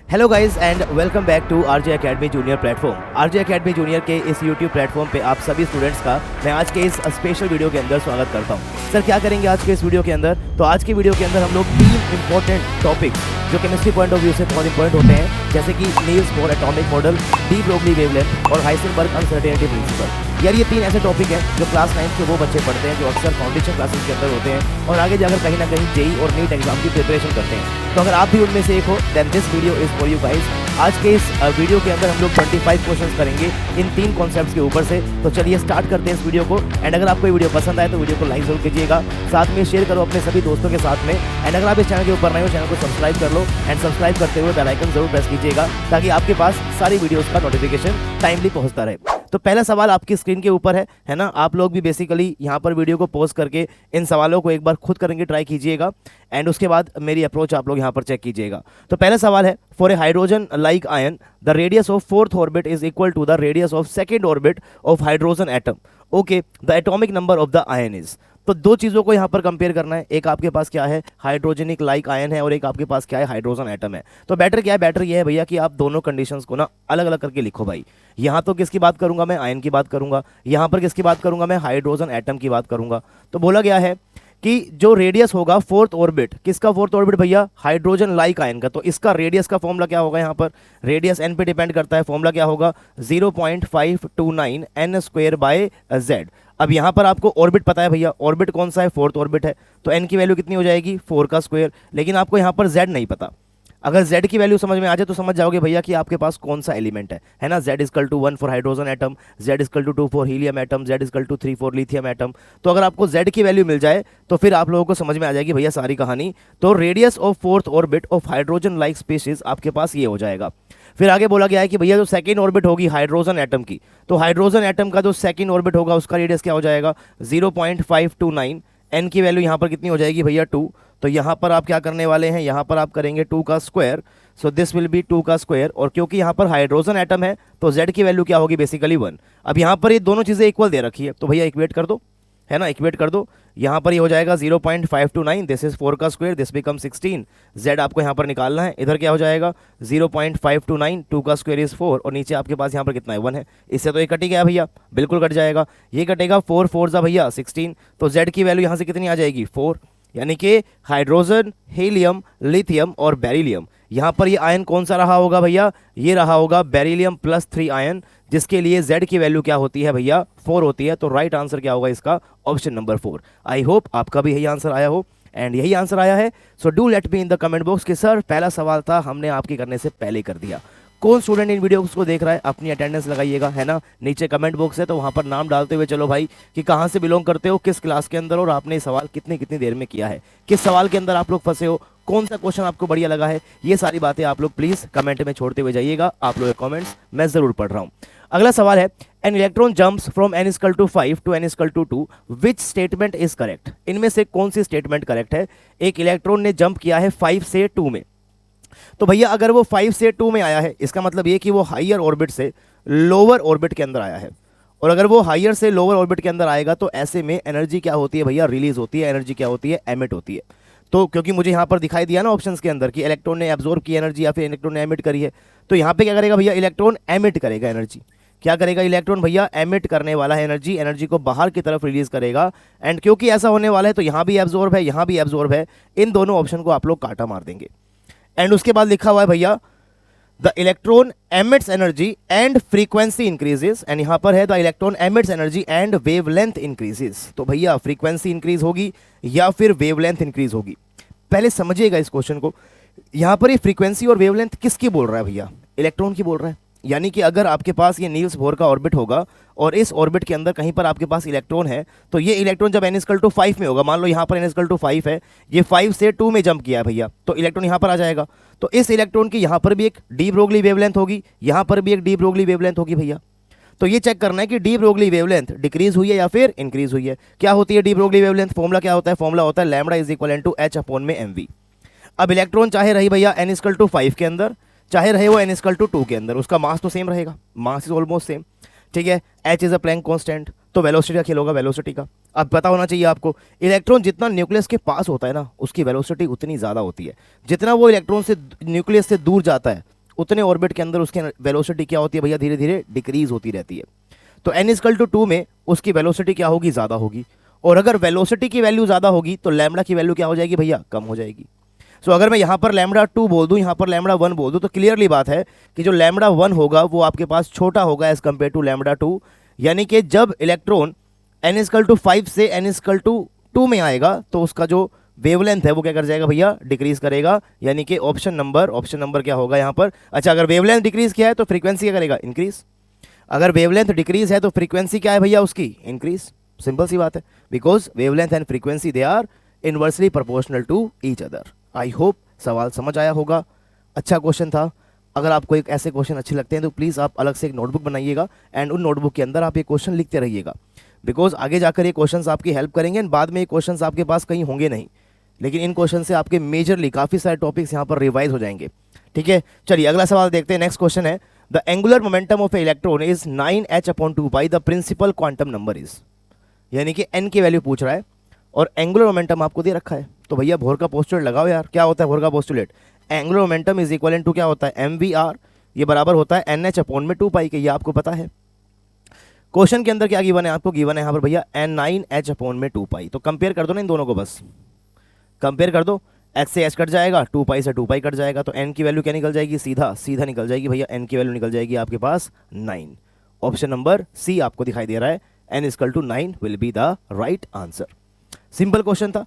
Hello guys and welcome back to RJ academy junior platform. RJ academy junior के इस YouTube platform पे आप सभी स्टूडेंट्स का मैं आज के इस स्पेशल वीडियो के अंदर स्वागत करता हूं। सर क्या करेंगे आज के इस वीडियो के अंदर? तो आज के वीडियो के अंदर हम लोग 3 इंपॉर्टेंट टॉपिक्स जो केमिस्ट्री पॉइंट ऑफ व्यू से बहुत इंपॉर्टेंट होते हैं, जैसे कि Niels Bohr atomic model, D Broglie wavelength और हाइसेनबर्ग अनसर्टेनिटी प्रिंसिपल। यार ये 3 ऐसे टॉपिक हैं जो क्लास 9 के वो बच्चे पढ़ते हैं जो अक्सर फाउंडेशन क्लासेस के अंदर होते हैं और आगे जाकर कहीं ना कहीं जेई और नीट एग्जाम की प्रिपरेशन करते हैं। तो अगर आप भी उनमें से एक हो then this video is for you guys. आज के इस वीडियो के अंदर हम लोग 25 क्वेश्चंस करेंगे इन 3 कॉन्सेप्ट्स के ऊपर से। तो चलिए स्टार्ट करते हैं इस वीडियो को। एंड अगर आपको ये वीडियो पसंद आए तो वीडियो को लाइक जरूर कीजिएगा, साथ में शेयर करो अपने सभी दोस्तों के साथ में। एंड अगर आप इस चैनल के ऊपर नए हो चैनल को सब्सक्राइब कर लो एंड सब्सक्राइब करते हुए बेल आइकन जरूर प्रेस कीजिएगा ताकि आपके पास सारी वीडियोस का नोटिफिकेशन टाइमली पहुंचता रहे। तो पहला सवाल आपकी स्क्रीन के ऊपर है ना। आप लोग भी बेसिकली यहाँ पर वीडियो को पॉज करके इन सवालों को एक बार खुद करेंगे, ट्राई कीजिएगा एंड उसके बाद मेरी अप्रोच आप लोग यहाँ पर चेक कीजिएगा। तो पहला सवाल है, for a hydrogen like ion the radius of 4th orbit is equal to the radius of 2nd orbit of hydrogen atom. Okay, the atomic number of the ion is. तो दो चीज़ों को यहाँ पर कंपेयर करना है। एक आपके पास क्या है, हाइड्रोजनिक लाइक आयन है और एक आपके पास क्या है, हाइड्रोजन एटम है। तो बेटर क्या है, बेटर ये है भैया कि आप दोनों कंडीशंस को ना अलग अलग करके लिखो भाई। यहाँ तो किसकी बात करूंगा मैं, आयन की बात करूंगा। यहाँ पर किसकी बात करूंगा मैं, हाइड्रोजन एटम की बात करूंगा। तो बोला गया है कि जो रेडियस होगा 4th ऑर्बिट, किसका 4th ऑर्बिट भैया, हाइड्रोजन लाइक आयन का। तो इसका रेडियस का फॉर्मूला क्या होगा, यहाँ पर रेडियस एन पे डिपेंड करता है। फॉर्मूला क्या होगा, 0.529 n स्क्वायर बाय z। अब यहाँ पर आपको ऑर्बिट पता है भैया, ऑर्बिट कौन सा है, 4th ऑर्बिट है। तो n की वैल्यू कितनी हो जाएगी, 4 का स्क्वायर। लेकिन आपको यहाँ पर z नहीं पता। अगर z की वैल्यू समझ में आ जाए तो समझ जाओगे भैया कि आपके पास कौन सा एलिमेंट है ना। z equal to 1 for hydrogen atom, z equal to 2 for helium atom, z equal to 3 for lithium atom. तो अगर आपको z की वैल्यू मिल जाए तो फिर आप लोगों को समझ में आ जाएगी भैया सारी कहानी। तो radius of 4th orbit of hydrogen like species आपके पास ये हो जाएगा। फिर आगे बोला गया है कि भैया जो 2nd ऑर्बिट होगी हाइड्रोजन एटम की, तो हाइड्रोजन एटम का जो 2nd ऑर्बिट होगा उसका रेडियस क्या हो जाएगा, 0.529। n की वैल्यू यहाँ पर कितनी हो जाएगी भैया, 2। तो यहाँ पर आप क्या करने वाले हैं, यहाँ पर आप करेंगे 2 का square. So this will be 2 का स्क्वायर। और क्योंकि यहाँ पर हाइड्रोजन एटम है तो z की वैल्यू क्या होगी, बेसिकली 1। अब यहाँ पर ये दोनों चीज़ें इक्वल दे रखी है तो भैया इक्वेट कर दो, है ना, इक्वेट कर दो। यहाँ पर ये हो जाएगा 0.529, दिस इज 4 का स्क्वायर, दिस बिकम 16। z आपको यहाँ पर निकालना है। इधर क्या हो जाएगा 0.529, 2 का स्क्वायर इज 4 और नीचे आपके पास यहाँ पर कितना है, 1 है। इससे तो ये कट ही गया भैया, बिल्कुल कट जाएगा। ये कटेगा 4 4 जा भैया 16। तो z की वैल्यू यहाँ से कितनी आ जाएगी, 4। यानी कि हाइड्रोजन, हीलियम, लिथियम और बेरिलियम, यहाँ पर ये आयन कौन सा रहा होगा भैया, ये रहा होगा बेरिलियम +3 आयन, जिसके लिए z की वैल्यू क्या होती है भैया, 4 होती है। तो राइट आंसर क्या होगा इसका, ऑप्शन नंबर 4। आई होप आपका भी यही आंसर आया हो एंड यही आंसर आया है। So do let me in the comment box कि सर पहला सवाल था हमने आपके करने से पहले कर दिया। कौन स्टूडेंट इन वीडियोस को देख रहा है, अपनी अटेंडेंस लगाइएगा, है ना। नीचे कमेंट बॉक्स है तो वहाँ पर नाम डालते हुए चलो भाई कि कहाँ से बिलोंग करते हो, किस क्लास के अंदर, और आपने सवाल कितनी कितनी देर में किया है, किस सवाल के अंदर आप लोग फंसे हो, कौन सा क्वेश्चन आपको बढ़िया लगा है। ये सारी बातें आप लोग प्लीज़ कमेंट में छोड़ते हुए जाइएगा। आप लोग के कमेंट्स मैं ज़रूर पढ़ रहा हूँ। अगला सवाल है, an electron jumps from n equal to 5 to n equal to 2, which statement is correct. इनमें से कौन सी स्टेटमेंट करेक्ट है। एक इलेक्ट्रॉन ने जंप किया है 5 से 2 में, तो भैया अगर वो 5 से 2 में आया है इसका मतलब ये कि वो हायर ऑर्बिट से लोअर ऑर्बिट के अंदर आया है। और अगर वो हायर से लोअर ऑर्बिट के अंदर आएगा तो ऐसे में एनर्जी क्या होती है भैया, रिलीज होती है। एनर्जी क्या होती है, एमिट होती है। तो क्योंकि मुझे यहाँ पर दिखाई दिया ना ऑप्शंस के अंदर कि इलेक्ट्रॉन ने एब्जॉर्ब की एनर्जी या फिर इलेक्ट्रॉन ने एमिट करी है, तो यहाँ पे क्या करेगा भैया, इलेक्ट्रॉन एमिट करेगा एनर्जी। क्या करेगा इलेक्ट्रॉन भैया, एमिट करने वाला है एनर्जी, एनर्जी को बाहर की तरफ रिलीज करेगा। एंड क्योंकि ऐसा होने वाला है तो यहाँ भी एब्जॉर्ब है, यहाँ भी एब्जॉर्ब है। इन दोनों ऑप्शन को आप लोग काटा मार देंगे। एंड उसके बाद लिखा हुआ है भैया the electron emits energy and frequency increases. And यहाँ पर है the electron emits energy and wavelength increases. तो भैया फ्रीक्वेंसी इंक्रीज होगी या फिर वेवलेंथ इंक्रीज होगी। पहले समझिएगा इस क्वेश्चन को। यहाँ पर ये फ्रीक्वेंसी और वेवलेंथ किसकी बोल रहा है भैया, इलेक्ट्रॉन की बोल रहा है। यानी कि अगर आपके पास ये नील्स बोर का ऑर्बिट होगा और इस ऑर्बिट के अंदर कहीं पर आपके पास इलेक्ट्रॉन है, तो ये इलेक्ट्रॉन जब n इक्वल टू 5 में होगा, मान लो यहाँ पर n इक्वल टू 5 है, ये 5 से 2 में जंप किया है भैया, तो इलेक्ट्रॉन यहाँ पर आ जाएगा। तो इस इलेक्ट्रॉन की यहाँ पर भी एक डी ब्रोगली वेवलेंथ होगी, यहाँ पर भी एक डी ब्रोगली वेवलेंथ होगी भैया। तो ये चेक करना है कि डी ब्रोगली वेवलेंथ डिक्रीज हुई है या फिर इंक्रीज हुई है। क्या होती है डी ब्रोगली वेवलेंथ, फॉर्मूला क्या होता है, फॉर्मूला होता है lambda is equal to h upon में mv। अब इलेक्ट्रॉन चाहे रही भैया n इक्वल टू 5 के अंदर, चाहे रहे वो n इक्वल टू 2 के अंदर, उसका मास तो सेम रहेगा, मास इज ऑलमोस्ट सेम, ठीक है। h is a Planck constant, तो वेलोसिटी का खेल होगा वेलोसिटी का। अब पता होना चाहिए आपको, इलेक्ट्रॉन जितना न्यूक्लियस के पास होता है ना उसकी वेलोसिटी उतनी ज़्यादा होती है। जितना वो इलेक्ट्रॉन से न्यूक्लियस से दूर जाता है उतने ऑर्बिट के अंदर उसकी वेलोसिटी क्या होती है भैया, धीरे धीरे डिक्रीज होती रहती है। तो n=2 में उसकी वेलोसिटी क्या होगी, ज़्यादा होगी। और अगर वेलोसिटी की वैल्यू ज़्यादा होगी तो लैम्बडा की वैल्यू क्या हो जाएगी भैया, कम हो जाएगी। सो अगर मैं यहाँ पर λ2 बोल दूँ, यहाँ पर λ1 बोल दूँ, तो क्लियरली बात है कि जो λ1 होगा वो आपके पास छोटा होगा एज कम्पेयर टू λ2। यानी कि जब इलेक्ट्रॉन n=5 से n=2 में आएगा तो उसका जो वेवलेंथ है वो क्या कर जाएगा भैया, डिक्रीज करेगा। यानी कि ऑप्शन नंबर क्या होगा यहाँ पर, अच्छा अगर वेवलेंथ डिक्रीज किया है तो फ्रीक्वेंसी क्या करेगा, इंक्रीज। अगर वेवलेंथ डिक्रीज है तो फ्रीक्वेंसी क्या है भैया उसकी, इंक्रीज। सिंपल सी बात है, because wavelength and frequency they are inversely proportional to each other. I hope सवाल समझ आया होगा, अच्छा क्वेश्चन था। अगर आपको एक ऐसे क्वेश्चन अच्छे लगते हैं तो प्लीज़ आप अलग से एक नोटबुक बनाइएगा एंड उन नोटबुक के अंदर आप ये क्वेश्चन लिखते रहिएगा, बिकॉज आगे जाकर ये क्वेश्चंस आपकी हेल्प करेंगे एंड बाद में ये क्वेश्चंस आपके पास कहीं होंगे नहीं, लेकिन इन क्वेश्चन से आपके मेजरली काफ़ी सारे टॉपिक्स यहाँ पर रिवाइज हो जाएंगे। ठीक है, चलिए अगला सवाल देखते हैं। नेक्स्ट क्वेश्चन है, the angular momentum of a electron is 9h/2π, the principal quantum number is. यानी कि n की वैल्यू पूछ रहा है और एंगुलर मोमेंटम आपको दे रखा है। तो भैया भोर का पोस्टुलेट लगाओ यार, क्या होता है भोर का postulate, angular momentum is equal to क्या होता है, mvr, ये बराबर होता है nh/2π के, ये आपको पता है। क्वेश्चन के अंदर क्या गिवन है, आपको गिवन है यहाँ पर भैया n9h/2π। तो कंपेयर कर दो ना इन दोनों को, बस कंपेयर कर दो, h से h कट जाएगा, 2π से 2π कट जाएगा, तो n की वैल्यू क्या निकल जाएगी, सीधा सीधा निकल जाएगी भैया, n की वैल्यू निकल जाएगी आपके पास 9। ऑप्शन नंबर सी आपको दिखाई दे रहा है, n=9 will be the right answer. Simple question था,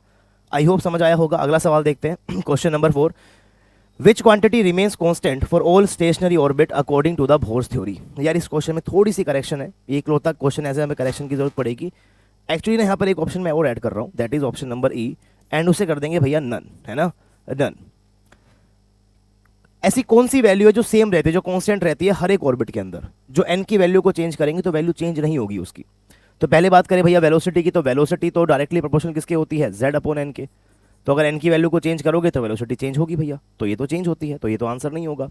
आई होप समझ आया होगा। अगला सवाल देखते हैं, question number 4, which quantity remains constant for all stationary orbit according to the Bohr's theory. यार इस क्वेश्चन में थोड़ी सी करेक्शन है, एक लोता क्वेश्चन ऐसे हमें करेक्शन की जरूरत पड़ेगी। एक्चुअली ना यहाँ पर एक ऑप्शन मैं और ऐड कर रहा हूँ, that is option number E, and उसे कर देंगे भैया नन, है ना, नन। ऐसी कौन सी वैल्यू है जो सेम रहती है, जो कांस्टेंट रहती है हर एक ऑर्बिट के अंदर, जो n की वैल्यू को चेंज करेंगे तो वैल्यू चेंज नहीं होगी उसकी। तो पहले बात करें भैया वेलोसिटी की, तो वेलोसिटी तो डायरेक्टली प्रोपोर्शनल किसके होती है, z/n के। तो अगर n की वैल्यू को चेंज करोगे तो वेलोसिटी चेंज होगी भैया, तो ये तो चेंज होती है, तो ये तो आंसर नहीं होगा।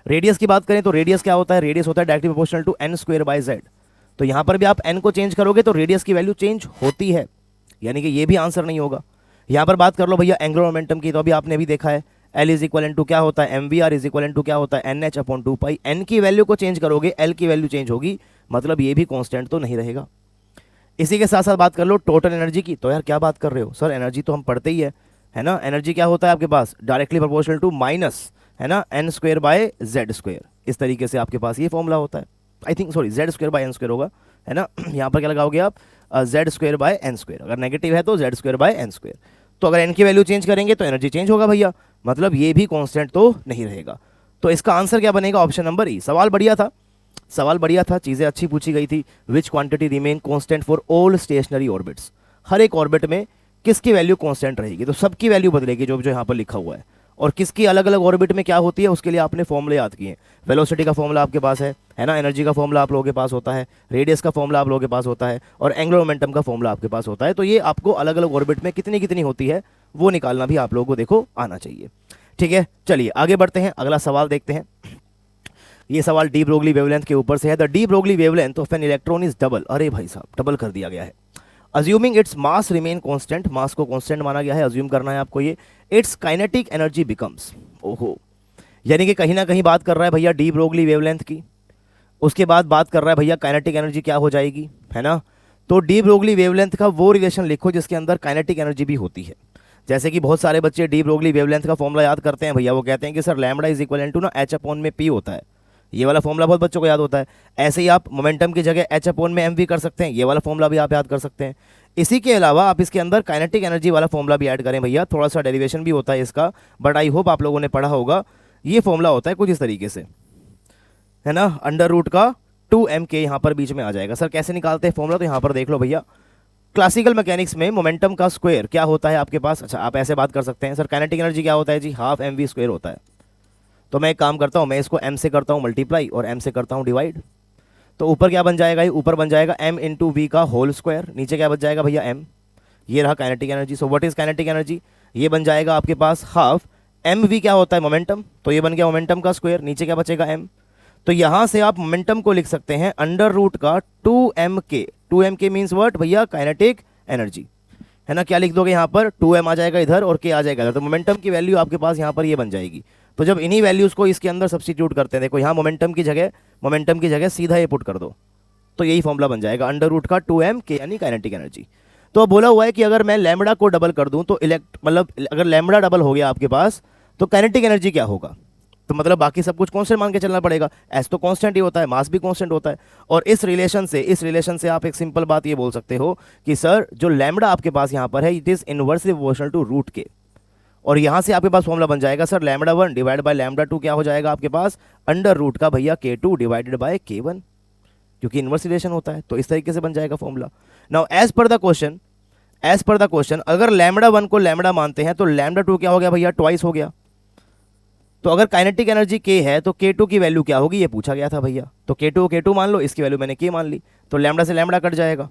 रेडियस की बात करें तो रेडियस क्या होता है, रेडियस होता है डायरेक्टली प्रोपोर्शनल टू n²/z। तो यहाँ पर भी आप n को चेंज करोगे तो रेडियस की वैल्यू चेंज होती है, यानी कि ये भी आंसर नहीं होगा। यहाँ पर बात कर लो भैया एंगुलर मोमेंटम की, तो अभी आपने भी देखा है L= क्या होता है, mvr= क्या होता है, nh/2π। n की वैल्यू को चेंज करोगे l की वैल्यू चेंज होगी, मतलब ये भी कांस्टेंट तो नहीं रहेगा। इसी के साथ साथ बात कर लो टोटल एनर्जी की, तो यार क्या बात कर रहे हो सर, एनर्जी तो हम पढ़ते ही है ना। एनर्जी क्या होता है आपके पास, डायरेक्टली प्रोपोर्शनल टू माइनस, है ना, n²/z²। इस तरीके से आपके पास ये फॉर्मूला होता है, आई थिंक सॉरी z²/n² होगा, है ना। यहाँ पर क्या लगाओगे आप, z²/n²। अगर नेगेटिव है तो z²/n²। तो अगर n की वैल्यू चेंज करेंगे तो एनर्जी चेंज होगा भैया, मतलब ये भी कांस्टेंट तो नहीं रहेगा। तो इसका आंसर क्या बनेगा, ऑप्शन नंबर ई। सवाल बढ़िया था, चीज़ें अच्छी पूछी गई थी। Which quantity remain constant for all stationary orbits, हर एक ऑर्बिट में किसकी वैल्यू कांस्टेंट रहेगी, तो सबकी वैल्यू बदलेगी जो जो यहाँ पर लिखा हुआ है। और किसकी अलग अलग ऑर्बिट में क्या होती है उसके लिए आपने फॉर्मूले याद किए हैं। वेलोसिटी का फॉर्मूला आपके पास है ना, एनर्जी का फॉर्मूला आप लोगों के पास होता है, रेडियस का फॉर्मूला आप लोगों के पास होता है, और एंगुलर मोमेंटम का फॉर्मूला आपके पास होता है। तो ये आपको अलग अलग ऑर्बिट में कितनी कितनी होती है वो निकालना भी आप लोगों को देखो आना चाहिए। ठीक है, चलिए आगे बढ़ते हैं, अगला सवाल देखते हैं। ये सवाल डी ब्रोगली वेवलेंथ के ऊपर से है। The de Broglie wavelength of an electron is double, अरे भाई साहब डबल कर दिया गया है। Assuming its mass remain constant, mass को कांस्टेंट माना गया है, अज्यूम करना है आपको ये। इट्स काइनेटिक एनर्जी बिकम्स, ओहो, यानी कि कहीं ना कहीं बात कर रहा है भैया डी ब्रोगली वेवलेंथ की, उसके बाद बात कर रहा है भैया काइनेटिक एनर्जी क्या हो जाएगी, है ना। तो डी ब्रोगली वेवलेंथ का वो रिलेशन लिखो जिसके अंदर काइनेटिक एनर्जी भी होती है। जैसे कि बहुत सारे बच्चे डी ब्रोगली वेवलेंथ का फॉर्मूला याद करते हैं भैया, वो कहते हैं कि सर λ= ना h/p होता है, ये वाला फॉर्मूला बहुत बच्चों को याद होता है। ऐसे ही आप मोमेंटम की जगह h/mv कर सकते हैं, ये वाला फॉर्मूला भी आप याद कर सकते हैं। इसी के अलावा आप इसके अंदर काइनेटिक एनर्जी वाला फॉर्मूला भी ऐड करें भैया, थोड़ा सा डेरिवेशन भी होता है इसका, बट आई होप आप लोगों ने पढ़ा होगा। ये फॉर्मूला होता है कुछ इस तरीके से, है ना, √2m के यहाँ पर बीच में आ जाएगा। सर कैसे निकालते हैं फॉर्मूला, तो यहाँ पर देख लो भैया, क्लासिकल मैकेनिक्स में मोमेंटम का स्क्वायर क्या होता है आपके पास। अच्छा आप ऐसे बात कर सकते हैं, सर काइनेटिक एनर्जी क्या होता है जी, ½ mv² होता है। तो मैं एक काम करता हूँ, मैं इसको m से करता हूँ मल्टीप्लाई और m से करता हूँ डिवाइड। तो ऊपर क्या बन जाएगा, ये ऊपर बन जाएगा m × v का होल स्क्वायर, नीचे क्या बच जाएगा भैया m। ये रहा kinetic energy. So what is kinetic energy, ये बन जाएगा आपके पास ½ mv क्या होता है मोमेंटम, तो ये बन गया मोमेंटम का स्क्वायर, नीचे क्या बचेगा m। तो यहाँ से आप मोमेंटम को लिख सकते हैं √2m के। 2m मीन्स व्हाट भैया, काइनेटिक एनर्जी, है ना। क्या लिख दोगे यहाँ पर, 2m आ जाएगा इधर और k आ जाएगा इधर, तो मोमेंटम की वैल्यू आपके पास यहाँ पर ये बन जाएगी। तो जब इन्हीं वैल्यूज़ को इसके अंदर सब्स्टिट्यूट करते हैं, देखो यहाँ मोमेंटम की जगह सीधा ये पुट कर दो, तो यही फॉर्मूला बन जाएगा अंडर रूट का 2m के यानी काइनेटिक एनर्जी। तो अब बोला हुआ है कि अगर मैं लैम्बडा को डबल कर दूं तो मतलब अगर लैम्बडा डबल हो गया आपके पास तो काइनेटिक एनर्जी क्या होगा, तो मतलब बाकी सब कुछ कांस्टेंट मान के चलना पड़ेगा। एस तो कांस्टेंट ही होता है, मास भी कांस्टेंट होता है। और इस रिलेशन से आप एक सिंपल बात ये बोल सकते हो कि सर जो लैम्बडा आपके पास यहाँ पर है it is inversely proportional to root के, और यहाँ से आपके पास फॉर्मूला बन जाएगा sir lambda 1 divide by lambda 2 क्या हो जाएगा आपके पास अंडर रूट का भैया K2 डिवाइडेड बाय K1, क्योंकि इनवर्स रिलेशन होता है। तो इस तरीके से बन जाएगा formula. Now as per the question अगर लैम्बडा 1 को लैम्बडा मानते हैं तो लैम्बडा 2 क्या हो गया भैया, ट्वाइस हो गया। तो अगर काइनेटिक एनर्जी K है तो K2 की वैल्यू क्या होगी, ये पूछा गया था भैया। तो K2 मान लो, इसकी वैल्यू मैंने K मान ली, तो लैम्बडा से लैम्बडा कट जाएगा,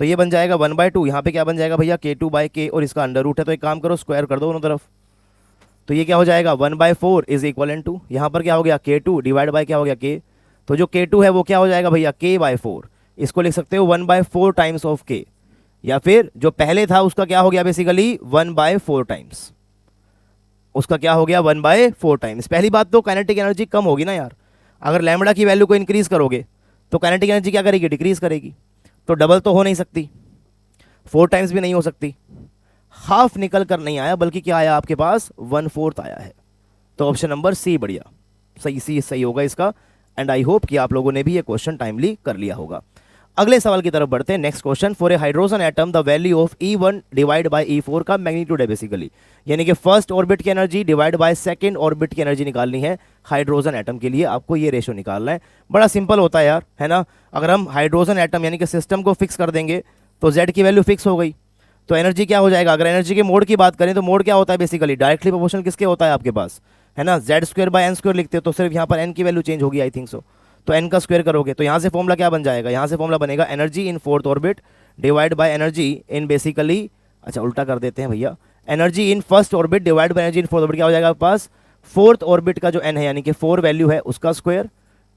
तो ये बन जाएगा 1/2। यहाँ पे क्या बन जाएगा भैया K2/K, और इसका अंडर रूट है तो एक काम करो स्क्वायर कर दो दोनों तरफ, तो ये क्या हो जाएगा 1/4 इज इक्वल टू, यहाँ पर क्या हो गया K2 डिवाइड बाय क्या हो गया K, तो जो K2 है वो क्या हो जाएगा भैया K/4, इसको लिख सकते हो 1/4 टाइम्स ऑफ K, या फिर जो पहले था उसका क्या हो गया बेसिकली 1/4 टाइम्स, उसका क्या हो गया 1/4 टाइम्स। पहली बात तो काइनेटिक एनर्जी कम होगी ना यार, अगर लैम्बडा की वैल्यू को इंक्रीज करोगे तो काइनेटिक एनर्जी क्या करेगी, डिक्रीज करेगी। तो डबल तो हो नहीं सकती, 4 टाइम्स भी नहीं हो सकती, हाफ निकल कर नहीं आया बल्कि क्या आया आपके पास 1/4 आया है। तो ऑप्शन नंबर सी बढ़िया सही होगा इसका। एंड आई होप कि आप लोगों ने भी ये क्वेश्चन टाइमली कर लिया होगा। अगले सवाल की तरफ बढ़ते हैं। Next question, for a hydrogen atom the value of E1 divide by E4 का मैग्नीट्यूड है बेसिकली, यानी कि फर्स्ट ऑर्बिट की energy divide by second orbit की एनर्जी निकालनी है हाइड्रोजन एटम के लिए। आपको ये रेशो निकालना है, बड़ा सिंपल होता है यार, है ना। अगर हम हाइड्रोजन एटम यानी कि सिस्टम को फिक्स कर देंगे तो Z की वैल्यू फिक्स हो गई, तो एनर्जी क्या हो जाएगा। अगर एनर्जी के मोड की बात करें तो मोड क्या होता है बेसिकली डायरेक्टली प्रोपोर्शनल किसके होता है आपके पास, है ना, Z²/n² लिखते हो, तो सिर्फ यहाँ पर n की वैल्यू चेंज होगी आई थिंक सो, तो n का स्क्वायर करोगे तो यहाँ से फॉर्मूला क्या बन जाएगा, यहाँ से फॉर्मूला बनेगा energy in fourth orbit divide by energy in basically, अच्छा उल्टा कर देते हैं भैया, energy in first orbit divide by energy in fourth orbit क्या हो जाएगा आपके पास फोर्थ ऑर्बिट का जो n है यानी कि 4 वैल्यू है उसका स्क्वायर,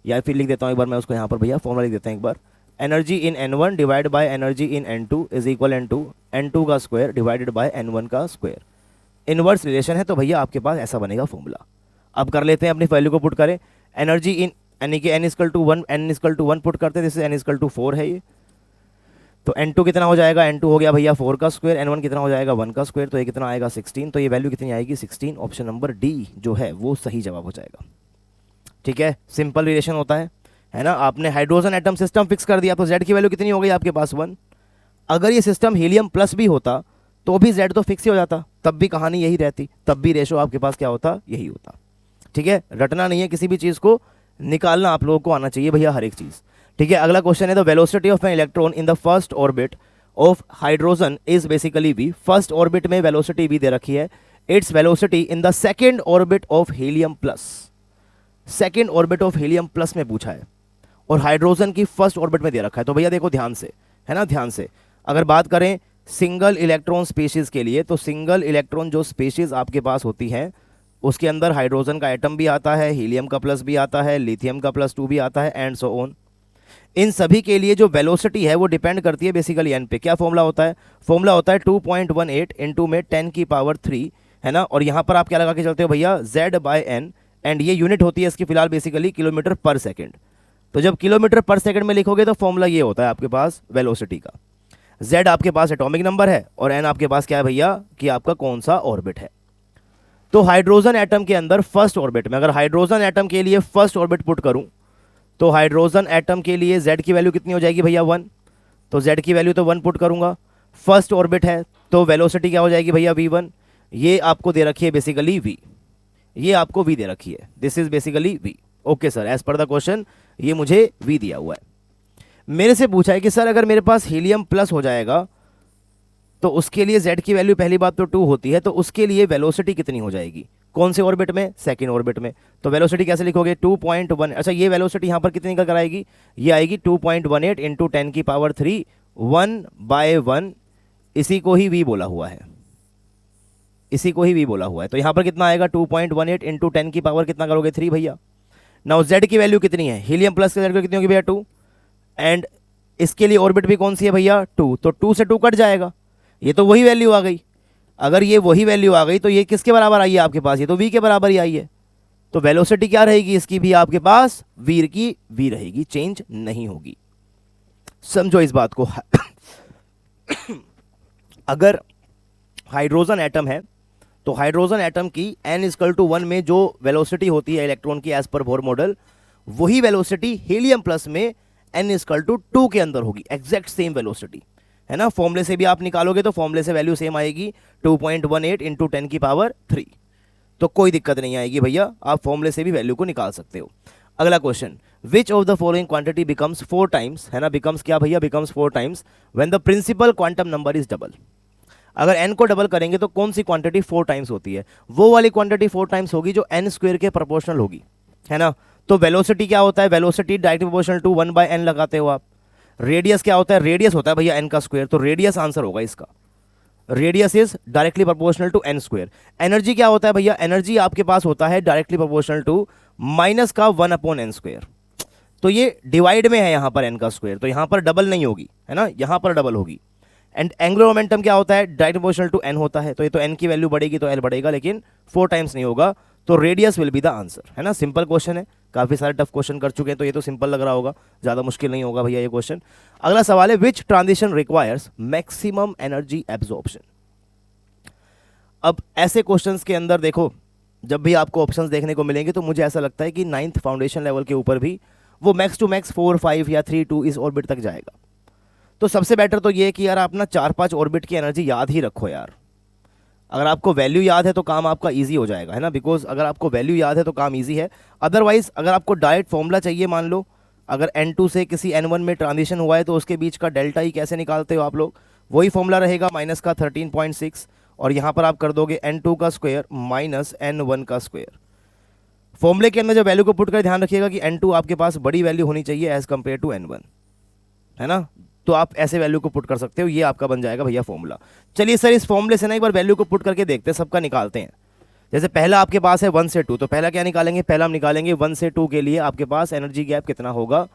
या फिर लिख देता हूँ एक बार मैं उसको यहाँ पर भैया फॉर्मूला लिख देते हैं एक बार, energy in N1 divide by energy in N2 is equal N2 का स्क्वायर डिवाइडेड बाय N1 का स्क्वायर। इनवर्स रिलेशन है तो भैया आपके पास ऐसा बनेगा फॉर्मूला। अब कर लेते हैं अपनी वैल्यू को पुट करें, एनर्जी इन यानी कि n=1 पुट करते हैं, जैसे n=4 है ये, तो n2 कितना हो जाएगा, n2 हो गया भैया 4 का स्क्वायर, n1 कितना हो जाएगा 1 का स्क्वायर, तो ये कितना आएगा 16, तो ये वैल्यू कितनी आएगी 16। ऑप्शन नंबर डी जो है वो सही जवाब हो जाएगा। ठीक है, सिंपल रिलेशन होता है ना। आपने हाइड्रोजन एटम सिस्टम फिक्स कर दिया तो Z की वैल्यू कितनी हो गई आपके पास 1। अगर ये सिस्टम हीलियम प्लस भी होता तो भी Z तो फिक्स ही हो जाता, तब भी कहानी यही रहती, तब भी रेशो आपके पास क्या होता, यही होता। ठीक है, रटना नहीं है किसी भी चीज़ को, निकालना आप लोगों को आना चाहिए भैया हर एक चीज़। ठीक है, अगला क्वेश्चन है the velocity of an electron in the first orbit of hydrogen is basically v। First orbit में वेलोसिटी v दे रखी है, its velocity in the second orbit of helium plus, second orbit of helium plus में पूछा है और hydrogen की first orbit में दे रखा है। तो भैया देखो ध्यान से, है ना, ध्यान से अगर बात करें सिंगल इलेक्ट्रॉन स्पीशीज के लिए, तो सिंगल इलेक्ट्रॉन जो स्पीशीज आपके पास होती हैं उसके अंदर हाइड्रोजन का एटम भी आता है, हीलियम का प्लस भी आता है, लिथियम का +2 भी आता है एंड सो ऑन। इन सभी के लिए जो वेलोसिटी है वो डिपेंड करती है बेसिकली एन पे। क्या फॉर्मूला होता है, फॉर्मूला होता है 2.18 इंटू में 10⁻3, है ना, और यहाँ पर आप क्या लगा के चलते हो भैया Z/n, एंड ये यूनिट होती है इसकी फिलहाल बेसिकली किलोमीटर पर सेकेंड। तो जब किलोमीटर पर सेकंड में लिखोगे तो फॉर्मूला ये होता है आपके पास वेलोसिटी का। Z आपके पास एटॉमिक नंबर है और n आपके पास क्या है भैया कि आपका कौन सा ऑर्बिट है। तो हाइड्रोजन एटम के अंदर फर्स्ट ऑर्बिट में, अगर हाइड्रोजन एटम के लिए फर्स्ट ऑर्बिट पुट करूं तो हाइड्रोजन एटम के लिए Z की वैल्यू कितनी हो जाएगी भैया 1, तो Z की वैल्यू तो 1 पुट करूंगा। फर्स्ट ऑर्बिट है तो वेलोसिटी क्या हो जाएगी भैया v1, ये आपको दे रखी है बेसिकली v, ये आपको v दे रखी है, this is basically v। Okay sir, as per the question ये मुझे v दिया हुआ है। मेरे से पूछा है कि सर अगर मेरे पास हीलियम प्लस हो जाएगा तो उसके लिए Z की वैल्यू पहली बात तो 2 होती है, तो उसके लिए वेलोसिटी कितनी हो जाएगी, कौन से ऑर्बिट में, सेकंड ऑर्बिट में। तो वेलोसिटी कैसे लिखोगे 2.1, अच्छा ये वेलोसिटी यहाँ पर कितनी निकल कर आएगी, ये आएगी 2.18 इंटू 10⁻3 1/1, इसी को ही v बोला हुआ है, इसी को ही v बोला हुआ है। तो यहाँ पर कितना आएगा 2.18 इंटू 10 की पावर कितना करोगे 3 भैया। नाउ Z की वैल्यू कितनी है, हीलियम प्लस की वैल्यू कितनी होगी भैया 2, एंड इसके लिए ऑर्बिट भी कौन सी है भैया 2, तो 2 से 2 कट जाएगा, ये तो वही वैल्यू आ गई। अगर ये वही वैल्यू आ गई तो ये किसके बराबर आई है आपके पास, ये तो v के बराबर ही आई है। तो वेलोसिटी क्या रहेगी इसकी भी आपके पास, वीर की वी रहेगी, चेंज नहीं होगी। समझो इस बात को। अगर हाइड्रोजन एटम है तो हाइड्रोजन एटम की n=1 में जो वेलोसिटी होती है इलेक्ट्रॉन की एज पर बोर मॉडल, वही वेलोसिटी हीलियम प्लस में n=2 के अंदर होगी, एग्जैक्ट सेम वेलोसिटी है ना। फॉर्मूले से भी आप निकालोगे तो फॉर्मूले से वैल्यू सेम आएगी 2.18 इंटू 10⁻3। तो कोई दिक्कत नहीं आएगी भैया, आप फॉर्मूले से भी वैल्यू को निकाल सकते हो। अगला question, which of the following quantity becomes 4 times, है ना, बिकम्स क्या भैया, becomes 4 times when the principal quantum number is double. अगर n को डबल करेंगे तो कौन सी क्वांटिटी 4 टाइम्स होती है, वो वाली क्वांटिटी 4 टाइम्स होगी जो n² के प्रोपोर्शनल होगी, है ना। तो वेलोसिटी क्या होता है, velocity directly proportional to 1/n लगाते हो आप। रेडियस क्या होता है, रेडियस होता है भैया n का स्क्वायर, तो रेडियस आंसर होगा इसका, radius is directly proportional to n²। Energy क्या होता है भैया, एनर्जी आपके पास होता है डायरेक्टली प्रोपोर्शनल टू -1/n²। तो ये डिवाइड में है यहाँ पर n का स्क्वायर, तो यहाँ पर डबल नहीं होगी, है ना, यहाँ पर डबल होगी। एंड एंगुलर मोमेंटम क्या होता है, डायरेक्ट प्रोपोर्शनल टू n होता है, तो ये तो n की वैल्यू बढ़ेगी तो l बढ़ेगा, लेकिन 4 टाइम्स नहीं होगा, तो radius will be the answer, है ना। सिंपल क्वेश्चन है, काफी सारे टफ क्वेश्चन कर चुके हैं तो ये तो सिंपल लग रहा होगा, ज्यादा मुश्किल नहीं होगा भैया ये क्वेश्चन। अगला सवाल है, which transition requires maximum energy absorption. अब ऐसे क्वेश्चंस के अंदर देखो, जब भी आपको ऑप्शंस देखने को मिलेंगे तो मुझे ऐसा लगता है कि 9th फाउंडेशन लेवल के ऊपर भी वो मैक्स टू मैक्स 4, 5 या 3, 2 इस ऑर्बिट तक जाएगा। तो सबसे बेटर तो ये है कि यार आप ना 4-5 ऑर्बिट की एनर्जी याद ही रखो यार। अगर आपको वैल्यू याद है तो काम आपका ईजी हो जाएगा, है ना, बिकॉज अगर आपको वैल्यू याद है तो काम ईजी है। अदरवाइज अगर आपको डायरेक्ट फॉर्मूला चाहिए, मान लो अगर n2 से किसी n1 में ट्रांजिशन हुआ है तो उसके बीच का डेल्टा ही कैसे निकालते हो आप लोग, वही फॉर्मूला रहेगा -13.6, और यहाँ पर आप कर दोगे n2 का स्क्वायर -n1 का स्क्वायर। फॉर्मूले के अंदर जब वैल्यू को पुट कर ध्यान रखिएगा कि n2 आपके पास बड़ी वैल्यू होनी चाहिए एज कंपेयर टू n1, है ना। तो आप ऐसे वैल्यू को पुट कर सकते हो, ये आपका बन जाएगा भैया फॉर्मूला। चलिए सर इस फॉर्मूले से ना एक बार वैल्यू को पुट करके देखते हैं, सबका निकालते हैं। जैसे पहला आपके पास है 1 से 2, तो पहला क्या निकालेंगे, पहला हम निकालेंगे 1 से 2 के लिए आपके पास एनर्जी गैप कितना होगा।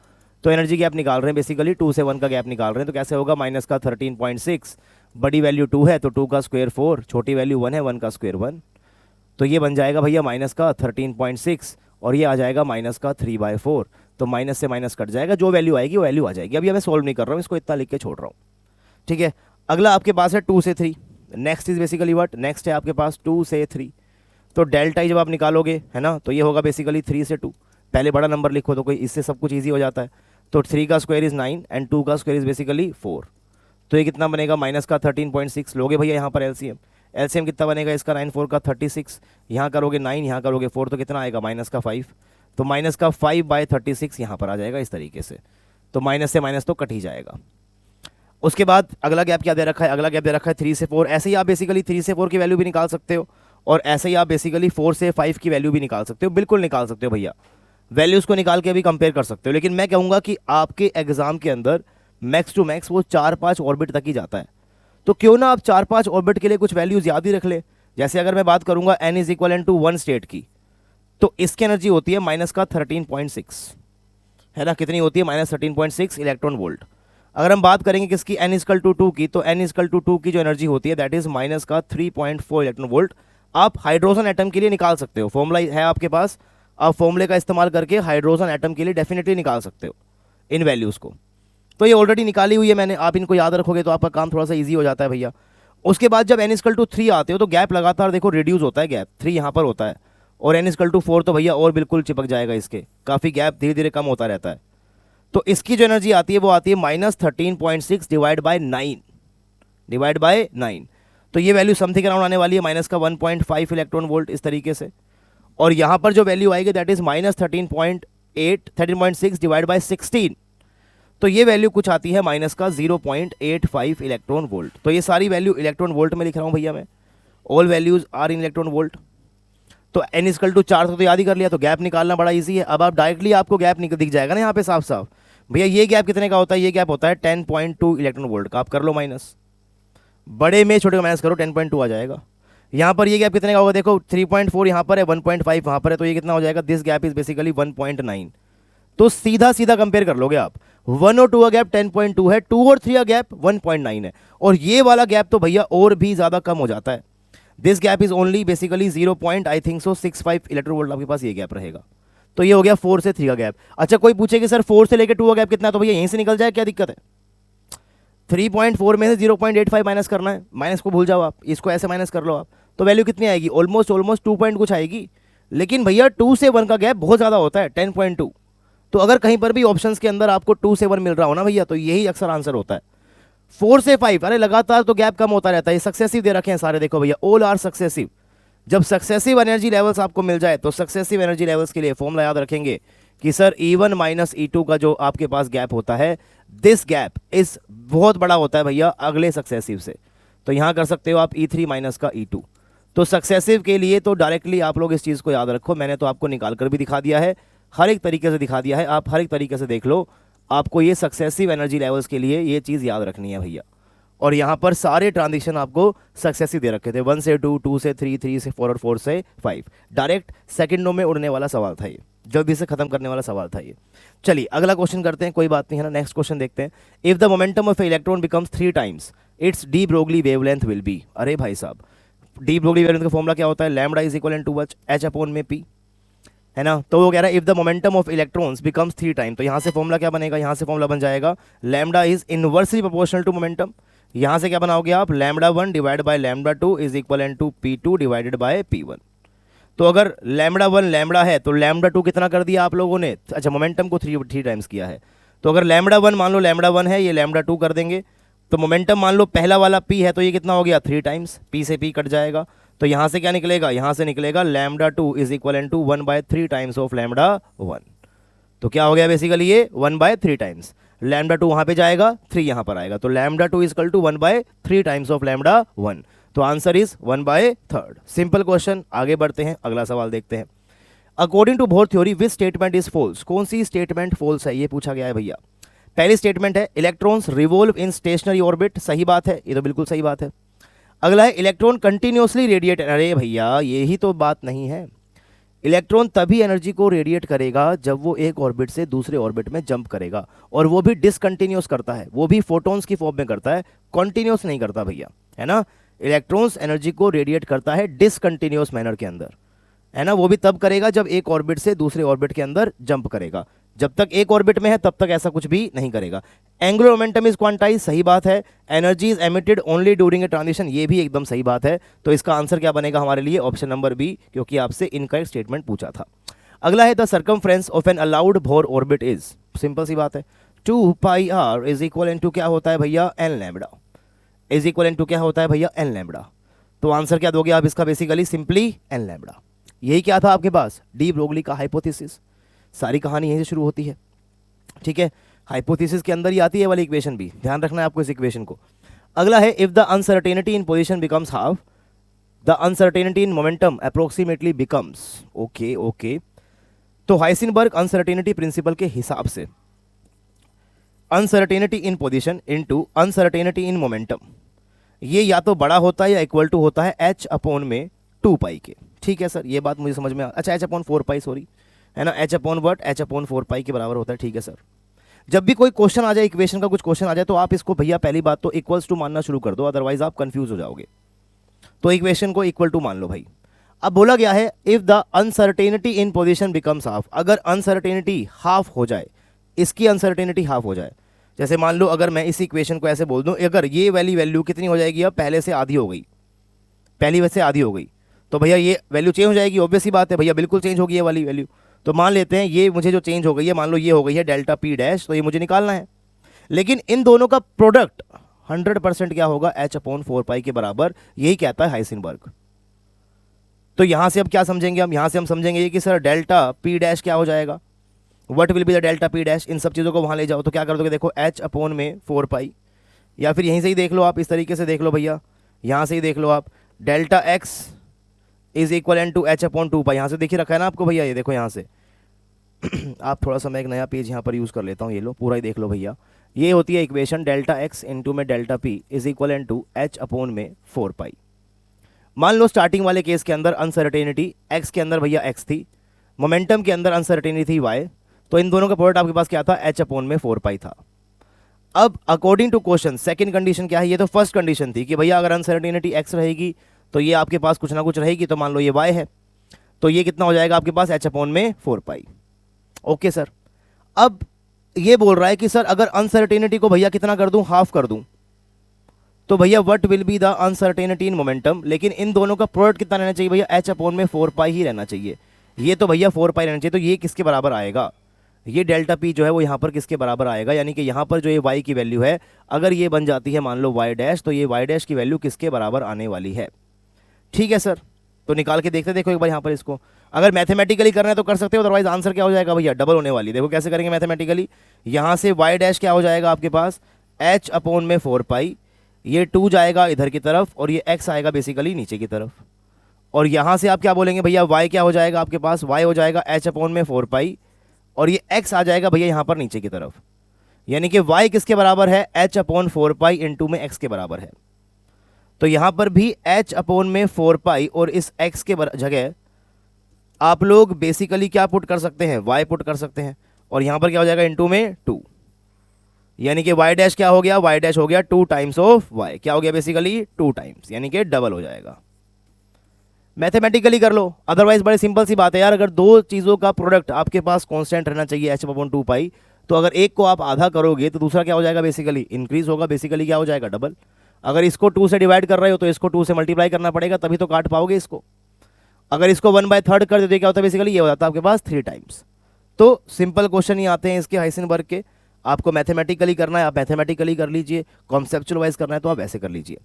तो एनर्जी गैप निकाल रहे हैं बेसिकली 2 से 1 का गैप निकाल रहे हैं, तो कैसे होगा, -13.6, बड़ी वैल्यू 2 है तो 2 का स्क्वायर 4, छोटी वैल्यू 1 है, 1 का स्क्वायर 1। तो ये बन जाएगा भैया -13.6, और ये आ जाएगा -3/4। तो माइनस से माइनस कट जाएगा, जो वैल्यू आएगी वो वैल्यू आ जाएगी। अभी मैं सोल्व नहीं कर रहा हूँ, इसको इतना लिख के छोड़ रहा हूँ, ठीक है। अगला आपके पास है 2 से 3, next is basically what, next है आपके पास 2 से 3। तो डेल्टा जब आप निकालोगे, है ना, तो ये होगा बेसिकली 3 से 2, पहले बड़ा नंबर लिखो तो कोई इससे सब कुछ ईजी हो जाता है। तो 3 का स्क्वायर इज 9 एंड 2 का स्क्वायर इज बेसिकली 4। तो ये कितना बनेगा, -13.6 लोगे भैया यहाँ पर एलसीएम कितना बनेगा इसका, 9 4 का 36, यहाँ करोगे 9, यहाँ करोगे 4, तो कितना आएगा -5। तो -5/36 यहाँ पर आ जाएगा इस तरीके से। तो माइनस से माइनस तो कट ही जाएगा। उसके बाद अगला गैप क्या दे रखा है, अगला गैप दे रखा है 3 से 4। ऐसे ही आप बेसिकली 3 से 4 की वैल्यू भी निकाल सकते हो, और ऐसे ही आप बेसिकली 4 से 5 की वैल्यू भी निकाल सकते हो, बिल्कुल निकाल सकते हो भैया, वैल्यूज़ को निकाल के भी कंपेयर कर सकते हो। लेकिन मैं कहूँगा कि आपके एग्जाम के अंदर मैक्स टू मैक्स वो 4-5 ऑर्बिट तक ही जाता है, तो क्यों ना आप 4-5 ऑर्बिट के लिए कुछ वैल्यूज़ याद ही रख ले। जैसे अगर मैं बात करूँगा n = 1 स्टेट की, तो इसकी एनर्जी होती है -13.6, है ना, कितनी होती है, -13.6 इलेक्ट्रॉन वोल्ट। अगर हम बात करेंगे किसकी, n = 2 की, तो n = 2 की जो एनर्जी होती है दैट इज -3.4 इलेक्ट्रॉन वोल्ट। आप हाइड्रोजन एटम के लिए निकाल सकते हो, फॉर्मूला है आपके पास, आप फॉर्मूले का इस्तेमाल करके हाइड्रोजन एटम के लिए डेफिनेटली निकाल सकते हो इन वैल्यूज़ को। तो ये ऑलरेडी निकाली हुई है मैंने, आप इनको याद रखोगे तो आपका काम थोड़ा सा ईजी हो जाता है भैया। उसके बाद जब n = 3 आते हो तो गैप लगातार देखो रिड्यूस होता है, गैप 3 यहाँ पर होता है, और n = 4 तो भैया और बिल्कुल चिपक जाएगा इसके, काफ़ी गैप धीरे धीरे कम होता रहता है। तो इसकी जो एनर्जी आती है वो आती है -13.6 डिवाइड बाय 9। तो ये वैल्यू समथिंग अराउंड आने वाली है -1.5 इलेक्ट्रॉन वोल्ट इस तरीके से। और यहाँ पर जो वैल्यू आएगी दैट इज -13.6 डिवाइड बाय 16। तो ये वैल्यू कुछ आती है -0.85 इलेक्ट्रॉन वोल्ट। तो ये सारी वैल्यू इलेक्ट्रॉन वोल्ट में लिख रहा हूँ भैया मैं, all values are in electron volt. तो n = 4 तो याद ही कर लिया, तो गैप निकालना बड़ा इजी है। अब आप डायरेक्टली आपको गैप दिख जाएगा ना यहाँ पे साफ साफ, भैया ये गैप कितने का होता है, ये गैप होता है 10.2 इलेक्ट्रॉन वोल्ट का। आप कर लो माइनस, बड़े में छोटे का माइनस करो, 10.2 आ जाएगा। यहाँ पर ये गैप कितने का होगा, देखो 3.4 यहाँ पर है, 1.5 वहाँ पर है, तो ये कितना हो जाएगा, दिस गैप इज बेसिकली 1.9। तो सीधा सीधा कंपेयर कर लोगे आप, 1 और 2 का गैप 10.2 है, 2 और 3 का गैप 1.9 है, और ये वाला गैप तो भैया और भी ज़्यादा कम हो जाता है। This gap is only basically 0 point I think so 65 electron volt आपके पास ये गैप रहेगा। तो ये हो गया 4 से 3 का गैप। अच्छा कोई पूछे कि सर 4 से लेकर 2 का गैप कितना है, तो भैया यहीं से निकल जाए, क्या दिक्कत है। 3.4 में से 0.85 माइनस करना है, माइनस को भूल जाओ आप, इसको ऐसे माइनस कर लो आप, तो वैल्यू कितनी आएगी, ऑलमोस्ट 2 पॉइंट कुछ आएगी। लेकिन भैया 2 से 1 का गैप बहुत ज़्यादा होता है 10.2। तो अगर कहीं पर भी ऑप्शंस के अंदर आपको 2 से 1 मिल रहा हो ना भैया, तो यही अक्सर आंसर होता है। 4 से 5 अरे लगातार तो गैप कम होता रहता है, ये सक्सेसिव दे रखे हैं सारे, देखो भैया ऑल आर सक्सेसिव। जब सक्सेसिव एनर्जी लेवल्स आपको मिल जाए तो सक्सेसिव एनर्जी लेवल्स के लिए फॉर्मूला याद रखेंगे कि सर E1 माइनस E2 का जो आपके पास गैप होता है, दिस गैप इस बहुत बड़ा होता है भैया अगले सक्सेसिव से। तो यहाँ कर सकते हो आप E3 माइनस का E2। तो सक्सेसिव के लिए तो डायरेक्टली आप लोग इस चीज़ को याद रखो, मैंने तो आपको निकाल कर भी दिखा दिया है, हर एक तरीके से दिखा दिया है, आप हर एक तरीके से देख लो, आपको ये सक्सेसिव एनर्जी लेवल्स के लिए ये चीज़ याद रखनी है भैया। और यहाँ पर सारे ट्रांजिशन आपको सक्सेसिव दे रखे थे, 1 से 2, 2 से 3, 3 से 4 और 4 से 5। डायरेक्ट सेकंडों में उड़ने वाला सवाल था ये, जल्दी से खत्म करने वाला सवाल था ये। चलिए अगला क्वेश्चन करते हैं, कोई बात नहीं है ना, नेक्स्ट क्वेश्चन देखते हैं। If the momentum of electron becomes 3 times its de Broglie wavelength will be. अरे भाई साहब, डी ब्रोगली वेवलेंथ का फॉर्मूला क्या होता है, lambda is equal to H upon में पी, है ना। तो वो कह रहा है if the momentum of electrons becomes 3 time, तो यहाँ से फॉर्मूला क्या बनेगा, यहाँ से फॉर्मूला बन जाएगा lambda is inversely proportional to momentum. यहाँ से क्या बनाओगे आप, lambda 1 divide by lambda 2 is equal to P2 divided by P1। तो अगर लैम्डा 1 लैम्डा है तो लैम्डा 2 कितना कर दिया आप लोगों ने, अच्छा मोमेंटम को 3 टाइम्स किया है। तो अगर लैम्डा 1 मान लो लैम्डा 1 है, ये लैम्डा 2 कर देंगे, तो मोमेंटम मान लो पहला वाला P है, तो ये कितना हो गया 3 टाइम्स, P से P कट जाएगा। तो यहाँ से क्या निकलेगा, यहाँ से निकलेगा lambda 2 is equal to 1/3 times of lambda 1। तो क्या हो गया बेसिकली ये 1/3 टाइम्स, लैम्डा 2 वहाँ पे जाएगा, 3 यहाँ पर आएगा, तो lambda 2 is equal to 1/3 times of lambda 1। तो आंसर इज 1/3। सिंपल क्वेश्चन, आगे बढ़ते हैं, अगला सवाल देखते हैं। According to Bohr theory which statement is false, कौन सी स्टेटमेंट फॉल्स है, ये पूछा गया है भैया। पहली स्टेटमेंट है इलेक्ट्रॉन्स रिवॉल्व इन स्टेशनरी ऑर्बिट, सही बात है, ये तो बिल्कुल सही बात है। अगला है इलेक्ट्रॉन कंटिन्यूसली रेडिएट, अरे भैया यही तो बात नहीं है। इलेक्ट्रॉन तभी एनर्जी को रेडिएट करेगा जब वो एक ऑर्बिट से दूसरे ऑर्बिट में जंप करेगा, और वो भी डिसकंटिन्यूस करता है, वो भी फोटॉन्स की फॉर्म में करता है, कॉन्टिन्यूस नहीं करता भैया, है ना। इलेक्ट्रॉन्स एनर्जी को रेडिएट करता है डिसकंटिन्यूस मैनर के अंदर, है ना। वो भी तब करेगा जब एक ऑर्बिट से दूसरे ऑर्बिट के अंदर जंप करेगा, जब तक एक ऑर्बिट में है तब तक ऐसा कुछ भी नहीं करेगा। एंगुलर मोमेंटम इज क्वांटाइज, सही बात है। Energy is emitted only during a transition, ये भी एकदम सही बात है। तो इसका आंसर क्या बनेगा हमारे लिए, ऑप्शन नंबर बी, क्योंकि आपसे इनकरेक्ट स्टेटमेंट पूछा था। अगला है the circumference of an allowed Bohr orbit is, simple सी बात है, 2πr इज इक्वल टू क्या होता है भैया, n lambda, is equal to क्या होता है भैया, एन लैम्डा। तो आंसर क्या दोगे आप इसका, बेसिकली सिंपली एन लैम्डा। यही क्या था आपके पास, डी ब्रोगली का हाइपोथेसिस, सारी कहानी यहीं से शुरू होती है, ठीक है। हाइपोथेसिस के अंदर ही आती है वाली इक्वेशन भी, ध्यान रखना है आपको इस इक्वेशन को। अगला है if the uncertainty in position becomes half, the uncertainty in momentum approximately becomes, okay. तो हाइसेनबर्ग अनसर्टेनिटी प्रिंसिपल के हिसाब से uncertainty in position into uncertainty in momentum, ये या तो बड़ा होता है या इक्वल टू होता है h अपॉन में 2π के, ठीक है सर, ये बात मुझे समझ में अच्छा h/4π सॉरी, है ना, h/4π के बराबर होता है, ठीक है सर। जब भी कोई क्वेश्चन आ जाए, इक्वेशन का कुछ क्वेश्चन आ जाए, तो आप इसको भैया पहली बात तो इक्वल्स टू मानना शुरू कर दो, अदरवाइज आप कंफ्यूज हो जाओगे। तो इक्वेशन को इक्वल टू मान लो भाई। अब बोला गया है if the uncertainty in position becomes half, अगर अनसर्टेनिटी हाफ हो जाए, इसकी अनसर्टेनिटी हाफ हो जाए, जैसे मान लो अगर मैं इस इक्वेशन को ऐसे बोल दूं, अगर ये वाली वैल्यू कितनी हो जाएगी, अब पहले से आधी हो गई, पहली वजह से आधी हो गई, तो भैया ये वैल्यू चेंज हो जाएगी, ऑब्वियस सी बात है भैया, बिल्कुल चेंज होगी ये वाली वैल्यू। तो मान लेते हैं ये मुझे जो चेंज हो गई है, मान लो ये हो गई है डेल्टा पी डैश, तो ये मुझे निकालना है। लेकिन इन दोनों का प्रोडक्ट 100% क्या होगा, h/4π के बराबर, यही कहता है हाइसेनबर्ग। तो यहां से अब क्या समझेंगे हम, यहां से हम समझेंगे कि सर डेल्टा पी डैश क्या हो जाएगा, what will be the delta p dash, इन सब चीज़ों को वहां ले जाओ, तो क्या कर दोगे, देखो h/4π, या फिर यहीं से ही देख लो आप, इस तरीके से देख लो भैया, यहां से ही देख लो आप, delta x is equal to h/2π, यहाँ से देखिए रखा है ना आपको भैया, ये देखो यहाँ से आप थोड़ा सा मैं एक नया पेज यहाँ पर यूज़ कर लेता हूँ, ये लो पूरा ही देख लो भैया, ये होती है इक्वेशन डेल्टा x इंटू में delta p is equal to h/4π। मान लो स्टार्टिंग वाले केस के अंदर अनसर्टेनिटी x के अंदर भैया x थी, मोमेंटम के अंदर अनसर्टेनिटी थी y, तो इन दोनों का प्रोडक्ट आपके पास क्या था, h/4π था। अब according to question second condition क्या है, ये तो फर्स्ट कंडीशन थी कि भैया अगर अनसर्टेनिटी x रहेगी तो ये आपके पास कुछ ना कुछ रहेगी, तो मान लो ये y है, तो ये कितना हो जाएगा आपके पास h अपॉन में 4 पाई। ओके सर, अब ये बोल रहा है कि सर अगर अनसर्टेनिटी को भैया कितना कर दूं, हाफ कर दूं, तो भैया what will be the uncertainty in momentum, लेकिन इन दोनों का प्रोडक्ट कितना रहना चाहिए भैया, h अपॉन में 4 पाई ही रहना चाहिए। ये तो भैया 4 पाई रहना चाहिए, तो ये किसके बराबर आएगा, ये डेल्टा पी जो है वो यहाँ पर किसके बराबर आएगा, यानी कि यहाँ पर जो ये y की वैल्यू है अगर ये बन जाती है मान लो y डैश, तो ये y डैश की वैल्यू किसके बराबर आने वाली है। ठीक है सर, तो निकाल के देखते, देखो एक बार यहाँ पर इसको अगर मैथमेटिकली करना है तो कर सकते हो, अदरवाइज आंसर क्या हो जाएगा भैया, डबल होने वाली। देखो कैसे करेंगे मैथमेटिकली, यहाँ से y डैश क्या हो जाएगा आपके पास h अपॉन में 4 पाई, ये 2 जाएगा इधर की तरफ और ये x आएगा बेसिकली नीचे की तरफ, और यहाँ से आप क्या बोलेंगे भैया y क्या हो जाएगा आपके पास, y हो जाएगा h अपॉन में 4 पाई और ये x आ जाएगा भैया यहाँ पर नीचे की तरफ, यानी कि y किसके बराबर है, h अपॉन 4 पाई इंटू में x के बराबर है। तो यहाँ पर भी h अपॉन में 4 पाई और इस x के जगह आप लोग बेसिकली क्या पुट कर सकते हैं, y पुट कर सकते हैं, और यहाँ पर क्या हो जाएगा इंटू में 2, यानी कि y डैश क्या हो गया, y डैश हो गया 2 टाइम्स ऑफ y, क्या हो गया बेसिकली 2 टाइम्स, यानी कि डबल हो जाएगा। मैथमेटिकली कर लो, अदरवाइज बड़ी सिंपल सी बात है यार, अगर दो चीज़ों का प्रोडक्ट आपके पास कांस्टेंट रहना चाहिए h अपॉन 2 पाई, तो अगर एक को आप आधा करोगे तो दूसरा क्या हो जाएगा बेसिकली इंक्रीज होगा, बेसिकली क्या हो जाएगा डबल। अगर इसको 2 से डिवाइड कर रहे हो तो इसको 2 से मल्टीप्लाई करना पड़ेगा, तभी तो काट पाओगे इसको। अगर इसको 1/3 कर देते क्या होता है बेसिकली, ये हो जाता है आपके पास 3 टाइम्स। तो सिंपल क्वेश्चन ही आते हैं इसके हाइसेनबर्ग के, आपको मैथमेटिकली करना है आप मैथमेटिकली कर लीजिए, कॉन्सेप्चुअल वाइज करना है तो आप ऐसे कर लीजिए।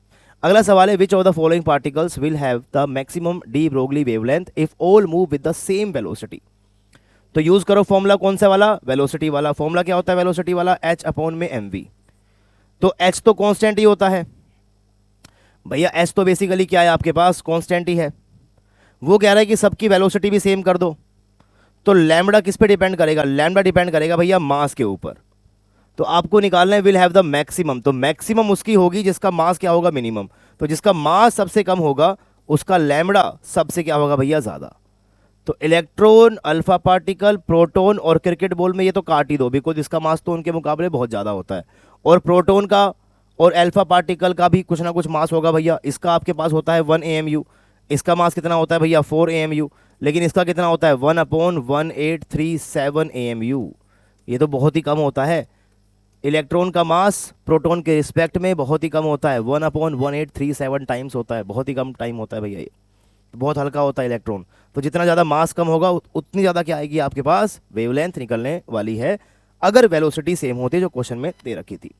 अगला सवाल है, विच of the following particles will have the maximum D Broglie wavelength if all move with the same velocity. तो यूज करो फॉर्मूला कौन सा वाला, वेलोसिटी वाला। फॉर्मूला क्या होता है वेलोसिटी वाला, h अपॉन में mv। तो h तो कांस्टेंट ही होता है भैया, h तो बेसिकली क्या है आपके पास कांस्टेंट ही है। वो कह रहा है कि सबकी वेलोसिटी भी सेम कर दो, तो लैम्बडा किस पे डिपेंड करेगा, लैम्बडा डिपेंड करेगा भैया मास के ऊपर। तो आपको निकालना है विल हैव द मैक्सिमम, तो मैक्सिमम उसकी होगी जिसका मास क्या होगा मिनिमम, तो जिसका मास सबसे कम होगा उसका लैम्बडा सबसे क्या होगा भैया ज़्यादा। तो इलेक्ट्रॉन, अल्फा पार्टिकल, प्रोटॉन और क्रिकेट बॉल में ये तो काट ही दो, बिकॉज इसका मास तो उनके मुकाबले बहुत ज़्यादा होता है, और प्रोटॉन का और अल्फा पार्टिकल का भी कुछ ना कुछ मास होगा भैया। इसका आपके पास होता है 1 AMU, इसका मास कितना होता है भैया 4 AMU, लेकिन इसका कितना होता है 1/1837 AMU, ये तो बहुत ही कम होता है। इलेक्ट्रॉन का मास प्रोटॉन के रिस्पेक्ट में बहुत ही कम होता है, 1/1837 टाइम्स होता है, बहुत ही कम टाइम होता है भैया, ये बहुत हल्का होता है इलेक्ट्रॉन। तो जितना ज़्यादा मास कम होगा उतनी ज़्यादा क्या आएगी आपके पास वेवलेंथ निकलने वाली है, अगर वेलोसिटी सेम होती जो क्वेश्चन में दे रखी थी।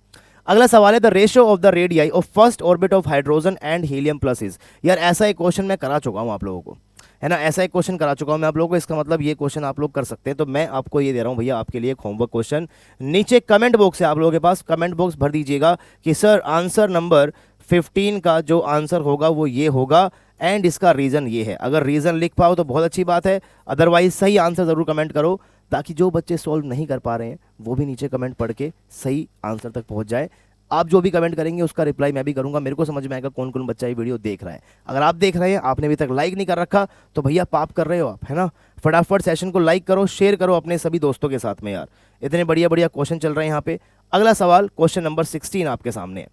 अगला सवाल है, the ratio of the radii of first orbit of hydrogen and helium plus is. यार ऐसा एक क्वेश्चन मैं करा चुका हूँ आप लोगों को, है ना, ऐसा एक क्वेश्चन करा चुका हूँ मैं आप लोगों को, इसका मतलब ये क्वेश्चन आप लोग कर सकते हैं। तो मैं आपको ये दे रहा हूँ भैया आपके लिए एक होमवर्क क्वेश्चन, नीचे कमेंट बॉक्स है आप लोगों के पास, कमेंट बॉक्स भर दीजिएगा कि सर आंसर नंबर 15 का जो आंसर होगा वो ये होगा एंड इसका रीज़न ये है। अगर रीज़न लिख पाओ तो बहुत अच्छी बात है, अदरवाइज सही आंसर ज़रूर कमेंट करो, ताकि जो बच्चे सॉल्व नहीं कर पा रहे हैं वो भी नीचे कमेंट पढ़ के सही आंसर तक पहुँच जाए। आप जो भी कमेंट करेंगे उसका रिप्लाई मैं भी करूंगा, मेरे को समझ में आएगा कौन कौन बच्चा ये वीडियो देख रहा है। अगर आप देख रहे हैं, आपने अभी तक लाइक नहीं कर रखा तो भैया पाप कर रहे हो आप, है ना, फटाफट सेशन को लाइक करो, शेयर करो अपने सभी दोस्तों के साथ में यार, इतने बढ़िया बढ़िया क्वेश्चन चल रहे हैं यहाँ पे। अगला सवाल क्वेश्चन नंबर 16 आपके सामने है,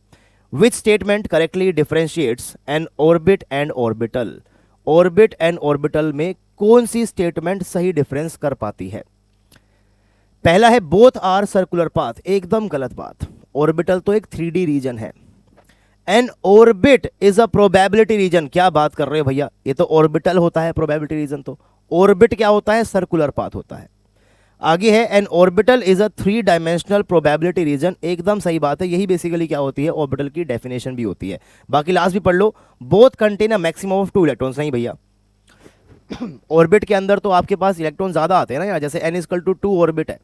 which statement correctly differentiates N orbit and orbital. Orbit and orbital में कौन सी स्टेटमेंट सही डिफरेंस कर पाती है। पहला है बोथ आर सर्कुलर पाथ, एकदम गलत बात, ऑर्बिटल तो एक 3D रीजन है, an orbit is a probability region. क्या बात कर रहे हो भैया, ये तो ऑर्बिटल होता है प्रोबेबिलिटी रीजन, तो ऑर्बिट क्या होता है सर्कुलर पाथ होता है। आगे है an orbital is a 3 dimensional probability region, एकदम सही बात है, यही बेसिकली क्या होती है ऑर्बिटल की डेफिनेशन भी होती है। बाकी लास्ट भी पढ़ लो, both contain a maximum of 2 electrons, नहीं भैया ऑर्बिट के अंदर तो आपके पास इलेक्ट्रॉन ज्यादा आते हैं ना यार, जैसे n=2 ऑर्बिट है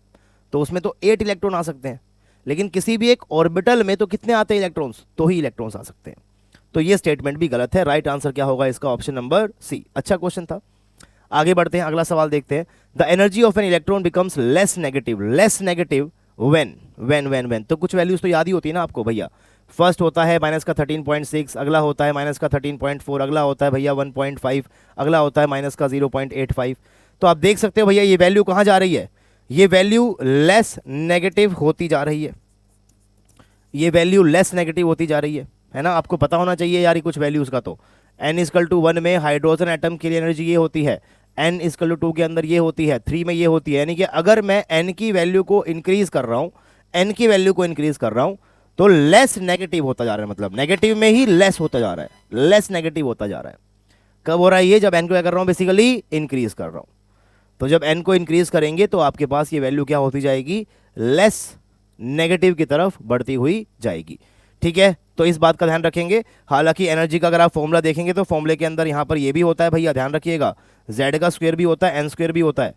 तो उसमें तो 8 इलेक्ट्रॉन आ सकते हैं, लेकिन किसी भी एक ऑर्बिटल में तो कितने आते हैं इलेक्ट्रॉन्स, तो ही इलेक्ट्रॉन्स आ सकते हैं। तो ये स्टेटमेंट भी गलत है, राइट आंसर क्या होगा इसका ऑप्शन नंबर सी। अच्छा क्वेश्चन था, आगे बढ़ते हैं, अगला सवाल देखते हैं। The energy of an electron becomes less negative when. तो कुछ वैल्यूज तो याद ही होती है ना आपको भैया, फर्स्ट होता है -13.6, अगला होता है -13.4, अगला होता है भैया 1.5, अगला होता है -0.85। तो आप देख सकते हो भैया ये वैल्यू कहाँ जा रही है, ये वैल्यू लेस नेगेटिव होती जा रही है, ये वैल्यू लेस नेगेटिव होती जा रही है ना। आपको पता होना चाहिए यार ये कुछ वैल्यूज़ का, तो n=1 में हाइड्रोजन एटम के लिए एनर्जी ये होती है, n=2 के अंदर ये होती है, 3 में ये होती है। यानी कि अगर मैं n की वैल्यू को इंक्रीज कर रहा हूँ, n की वैल्यू को इंक्रीज कर रहा हूँ, तो लेस नेगेटिव होता जा रहा है, मतलब नेगेटिव में ही लेस होता जा रहा है, लेस नेगेटिव होता जा रहा है। कब हो रहा है ये? जब n को क्या कर रहा हूँ, बेसिकली इंक्रीज कर रहा हूँ। तो जब n को इंक्रीज करेंगे तो आपके पास ये वैल्यू क्या होती जाएगी, लेस नेगेटिव की तरफ बढ़ती हुई जाएगी। ठीक है, तो इस बात का ध्यान रखेंगे। हालांकि एनर्जी का अगर आप फॉर्मूला देखेंगे तो फॉर्मूले के अंदर यहाँ पर ये भी होता है भैया, ध्यान रखिएगा, z का स्क्वायर भी होता है, n स्क्वायर भी होता है।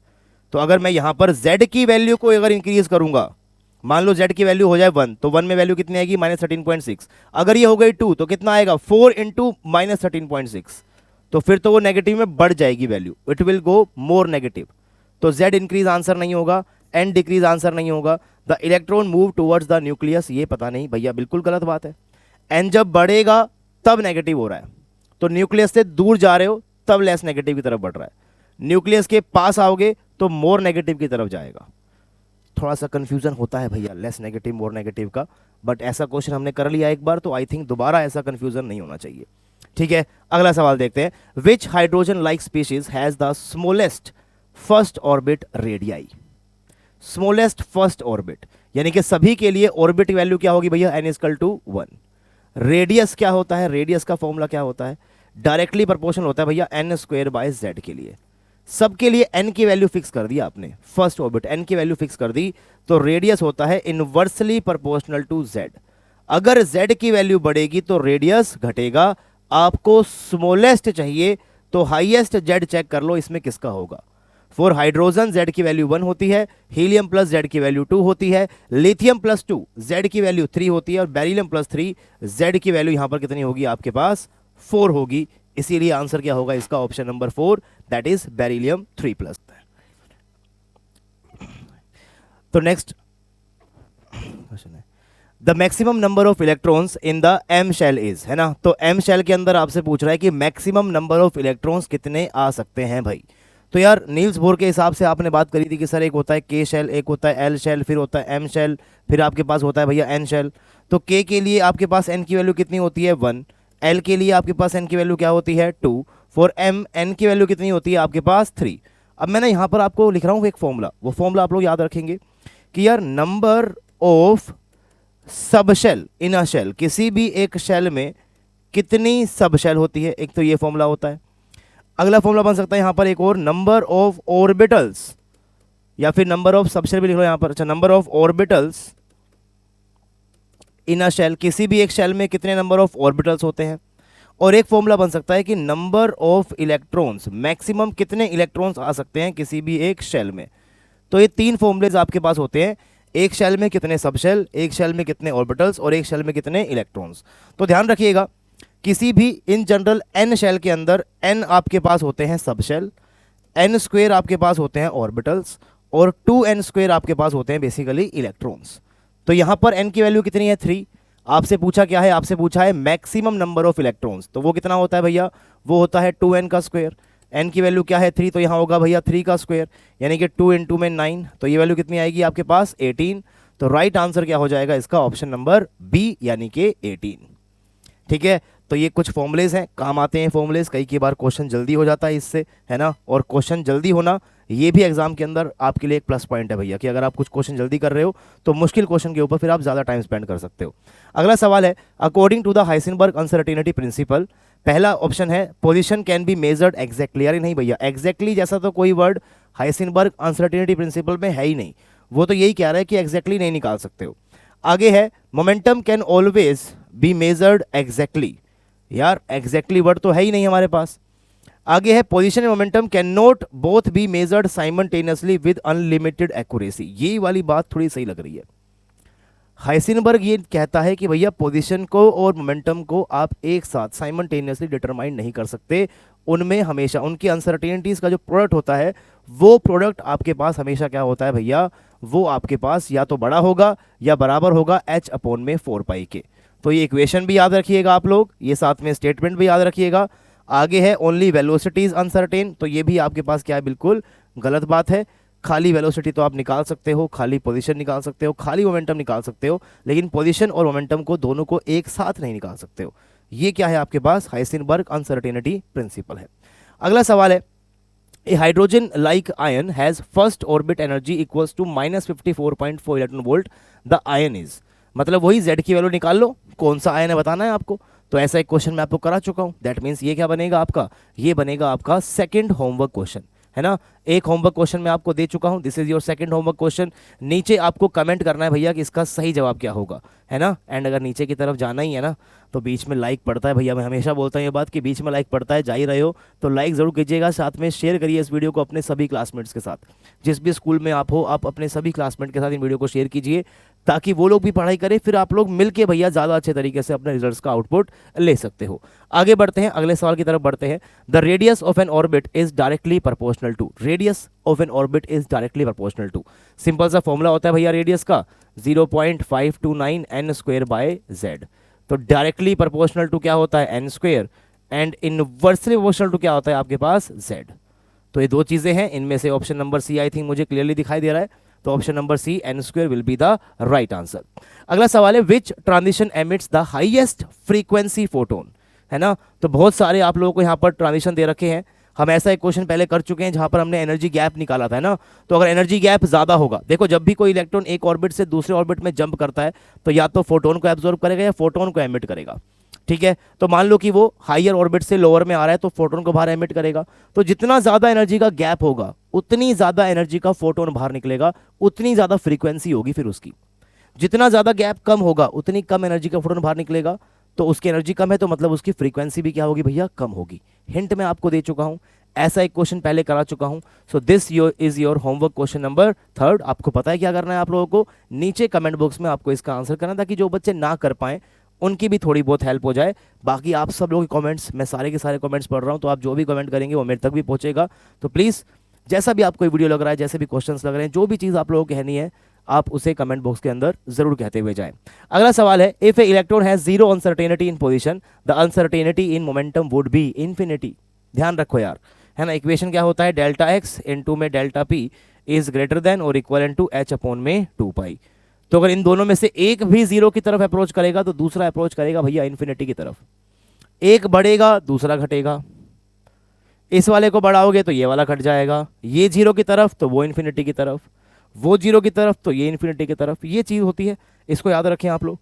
तो अगर मैं यहाँ पर z की वैल्यू को अगर इंक्रीज करूंगा, मान लो z की वैल्यू हो जाए 1, तो 1 में वैल्यू कितनी आएगी, -13.6। अगर ये हो गई 2 तो कितना आएगा, 4 इंटू -13.6। तो फिर तो वो नेगेटिव में बढ़ जाएगी value, it will go more negative. तो z इंक्रीज आंसर नहीं होगा, n डिक्रीज आंसर नहीं होगा। The electron move towards the nucleus, ये पता नहीं भैया, बिल्कुल गलत बात है। n जब बढ़ेगा तब नेगेटिव हो रहा है, तो न्यूक्लियस से दूर जा रहे हो तब लेस नेगेटिव की तरफ बढ़ रहा है। न्यूक्लियस के पास आओगे तो मोर नेगेटिव की तरफ जाएगा। थोड़ा सा कंफ्यूजन होता है भैया लेस नेगेटिव मोर नेगेटिव का, बट ऐसा क्वेश्चन हमने कर लिया एक बार, तो आई थिंक दोबारा ऐसा कंफ्यूजन नहीं होना चाहिए। ठीक है, अगला सवाल देखते हैं। Which hydrogen like species has the smallest first orbit radii? Smallest first orbit यानी कि सभी के लिए ऑर्बिट वैल्यू क्या होगी भैया, n=1। रेडियस क्या होता है, रेडियस का फॉर्मूला क्या होता है, डायरेक्टली प्रोपोर्शनल होता है भैया n² z के लिए। सबके लिए n की वैल्यू फिक्स कर दी आपने, फर्स्ट ऑर्बिट n की वैल्यू फिक्स कर दी, तो रेडियस होता है इनवर्सली प्रोपोर्शनल टू z। अगर z की वैल्यू बढ़ेगी तो रेडियस घटेगा। आपको स्मॉलेस्ट चाहिए तो हाईएस्ट z चेक कर लो, इसमें किसका होगा। फॉर हाइड्रोजन z की वैल्यू 1 होती है, हीलियम प्लस z की वैल्यू 2 होती है, लिथियम प्लस 2 z की वैल्यू 3 होती है, और बेरिलियम प्लस 3 z की वैल्यू यहां पर कितनी होगी आपके पास, 4 होगी। इसीलिए आंसर क्या होगा इसका, option number 4, that is beryllium 3+। तो नेक्स्ट क्वेश्चन है, the maximum number of electrons in the M shell is, है ना। तो एम शेल के अंदर आपसे पूछ रहा है कि मैक्सिमम नंबर ऑफ इलेक्ट्रॉन्स कितने आ सकते हैं भाई। तो यार नील्स बोर के हिसाब से आपने बात करी थी कि सर एक होता है के शेल, एक होता है एल शेल, फिर होता है एम शेल, फिर आपके पास होता है भैया एन शेल। तो के लिए आपके पास एन की वैल्यू कितनी होती है, 1। एल के लिए आपके पास एन की वैल्यू क्या होती है, 2। फॉर एम एन की वैल्यू कितनी होती है आपके पास, 3। अब मैंने यहाँ पर आपको लिख रहा हूँ एक फॉर्मूला, वो फॉर्मूला आप लोग याद रखेंगे कि यार number of sub shell in a shell, किसी भी एक शेल में कितनी सब शेल होती है, एक तो ये फॉर्मूला होता है। अगला फॉर्मूला बन सकता है यहाँ पर एक और, नंबर ऑफ ऑर्बिटल्स, या फिर नंबर ऑफ सब शेल भी लिख लो यहाँ पर, अच्छा number of orbitals in a shell, किसी भी एक शेल में कितने नंबर ऑफ ऑर्बिटल्स होते हैं। और एक फॉर्मूला बन सकता है कि नंबर ऑफ इलेक्ट्रॉन्स, मैक्सिमम कितने इलेक्ट्रॉन्स आ सकते हैं किसी भी एक शेल में। तो ये 3 फॉर्मूलेज आपके पास होते हैं, एक शेल में कितने सब शेल, एक शेल में कितने ऑर्बिटल्स, और एक शेल में कितने इलेक्ट्रॉन्स। तो ध्यान रखिएगा किसी भी इन जनरल n शेल के अंदर n आपके पास होते हैं सब शेल, n² आपके पास होते हैं ऑर्बिटल्स, और 2n² आपके पास होते हैं बेसिकली इलेक्ट्रॉन्स। तो यहाँ पर n की वैल्यू कितनी है, 3। आपसे पूछा क्या है, आपसे पूछा है मैक्सिमम नंबर ऑफ इलेक्ट्रॉन्स, तो वो कितना होता है भैया, वो होता है 2n का स्क्वायर। n की वैल्यू क्या है, 3, तो यहाँ होगा भैया 3 का स्क्वायर, यानी कि 2 × में 9, तो ये वैल्यू कितनी आएगी आपके पास, 18। तो राइट आंसर क्या हो जाएगा इसका, ऑप्शन नंबर बी यानी कि 18। ठीक है, तो ये कुछ फॉर्मुलेज हैं, काम आते हैं फॉर्मुलेज, कई बार क्वेश्चन जल्दी हो जाता है इससे, है ना। और क्वेश्चन जल्दी होना ये भी एग्जाम के अंदर आपके लिए एक प्लस पॉइंट है भैया, कि अगर आप कुछ क्वेश्चन जल्दी कर रहे हो तो मुश्किल क्वेश्चन के ऊपर फिर आप ज़्यादा टाइम स्पेंड कर सकते हो। अगला सवाल है, according to the Heisenberg uncertainty principle, पहला ऑप्शन है position can be measured exactly. अरे नहीं भैया, एग्जैक्टली जैसा तो कोई वर्ड हाइसेनबर्ग अनसर्टेनिटी प्रिंसिपल में है ही नहीं, वो तो यही कह रहा है कि एग्जैक्टली नहीं निकाल सकते हो। आगे है momentum can always be measured exactly, यार एग्जैक्टली वर्ड तो है ही नहीं हमारे पास। आगे है position and momentum can not both be measured simultaneously with unlimited accuracy, ये वाली बात थोड़ी सही लग रही है। हाइसेनबर्ग ये कहता है कि भैया पोजीशन को और मोमेंटम को आप एक साथ साइमल्टेनियसली डिटरमाइन नहीं कर सकते, उनमें हमेशा उनकी अनसर्टेनिटीज का जो प्रोडक्ट होता है वो प्रोडक्ट आपके पास हमेशा क्या होता है भैया, वो आपके पास या तो बड़ा होगा या बराबर होगा h/4π के। तो ये इक्वेशन भी याद रखिएगा आप लोग, ये साथ में स्टेटमेंट भी याद रखिएगा। आगे है ओनली वेलोसिटीज अनसर्टेन, तो ये भी आपके पास क्या है, बिल्कुल गलत बात है। खाली वेलोसिटी तो आप निकाल सकते हो, खाली पोजीशन निकाल सकते हो, खाली मोमेंटम निकाल सकते हो, लेकिन पोजीशन और मोमेंटम को दोनों को एक साथ नहीं निकाल सकते हो। ये क्या है आपके पास? हाइसेनबर्ग अनसर्टेनिटी प्रिंसिपल है। अगला सवाल है, a hydrogen like ion has first orbit energy equals to -54.4 electron volt, the ion is, मतलब वही Z की वैल्यू निकाल लो, कौन सा आयन है बताना है आपको। तो ऐसा एक क्वेश्चन मैं आपको करा चुका हूं, दैट मीन्स ये क्या बनेगा आपका? ये बनेगा आपका सेकंड होमवर्क क्वेश्चन, है ना। एक होमवर्क क्वेश्चन मैं आपको दे चुका हूं, this is your second homework question. नीचे आपको कमेंट करना है भैया कि इसका सही जवाब क्या होगा, है ना। एंड अगर नीचे की तरफ जाना ही है ना तो बीच में लाइक पड़ता है भैया, मैं हमेशा बोलता हूँ ये बात कि बीच में लाइक पड़ता है, जा ही रहे हो तो लाइक ज़रूर कीजिएगा, साथ में शेयर करिए इस वीडियो को अपने सभी क्लासमेट्स के साथ। जिस भी स्कूल में आप हो, आप अपने सभी क्लासमेट के साथ इन वीडियो को शेयर कीजिए ताकि वो लोग भी पढ़ाई करें, फिर आप लोग मिलके भैया ज़्यादा अच्छे तरीके से अपने रिजल्ट्स का आउटपुट ले सकते हो। आगे बढ़ते हैं, अगले सवाल की तरफ बढ़ते हैं। The radius of an orbit is directly proportional to, radius of an orbit is directly proportional to, simple सा फॉर्मूला होता है भैया रेडियस का 0.529 n स्क्वायर बाय z। तो डायरेक्टली प्रोपोर्शनल टू क्या होता है? n square, and inversely proportional to क्या होता है आपके पास? z। तो ये दो चीजें हैं, इनमें से option number C I think मुझे क्लियरली दिखाई दे रहा है, तो option number C n square will be the right answer. अगला सवाल है, which transition emits the highest frequency photon, है ना। तो बहुत सारे आप लोगों को यहाँ पर ट्रांजिशन दे रखे हैं, हम ऐसा एक क्वेश्चन पहले कर चुके हैं जहां पर हमने एनर्जी गैप निकाला था, है ना। तो अगर एनर्जी गैप ज़्यादा होगा, देखो जब भी कोई इलेक्ट्रॉन एक ऑर्बिट से दूसरे ऑर्बिट में जंप करता है तो या तो फोटोन को एब्जॉर्ब करेगा या फोटोन को एमिट करेगा, ठीक है। तो मान लो कि वो हायर ऑर्बिट से लोअर में आ रहा है तो फोटोन को बाहर एमिट करेगा, तो जितना ज़्यादा एनर्जी का गैप होगा उतनी ज़्यादा एनर्जी का फोटोन बाहर निकलेगा, उतनी ज़्यादा फ्रीक्वेंसी होगी फिर उसकी। जितना ज़्यादा गैप कम होगा उतनी कम एनर्जी का फोटोन बाहर निकलेगा, तो उसकी एनर्जी कम है तो मतलब उसकी फ्रीक्वेंसी भी क्या होगी भैया? कम होगी। हिंट मैं आपको दे चुका हूं, ऐसा एक क्वेश्चन पहले करा चुका हूं। So this is your homework question number 3। आपको पता है क्या करना है आप लोगों को? नीचे कमेंट बॉक्स में आपको इसका आंसर करना, ताकि जो बच्चे ना कर पाए उनकी भी थोड़ी बहुत हेल्प हो जाए। बाकी आप सब लोगों के कमेंट्स, मैं सारे के सारे कमेंट्स पढ़ रहा हूं, तो आप जो भी कमेंट करेंगे वो मेरे तक भी पहुंचेगा। तो प्लीज़ जैसा भी आपको वीडियो लग रहा है, जैसे भी क्वेश्चंस लग रहे हैं, जो भी चीज़ आप लोगों को कहनी है आप उसे कमेंट बॉक्स के अंदर जरूर कहते हुए जाएं। अगला सवाल है, if A electron has zero uncertainty in position, the uncertainty in momentum would be infinity. ध्यान रखो यार, है ना। इक्वेशन क्या होता है? डेल्टा एक्स इनटू में delta P is greater than और इक्वल टू एच अपॉन में 2 पाई। तो अगर इन दोनों में से एक भी जीरो की तरफ अप्रोच करेगा तो दूसरा अप्रोच करेगा भैया इन्फिनिटी की तरफ। एक बढ़ेगा दूसरा घटेगा, इस वाले को बढ़ाओगे तो ये वाला घट जाएगा, ये जीरो की तरफ तो वो इन्फिनिटी की तरफ, वो जीरो की तरफ तो ये इन्फिनिटी की तरफ, ये चीज़ होती है, इसको याद रखें आप लोग।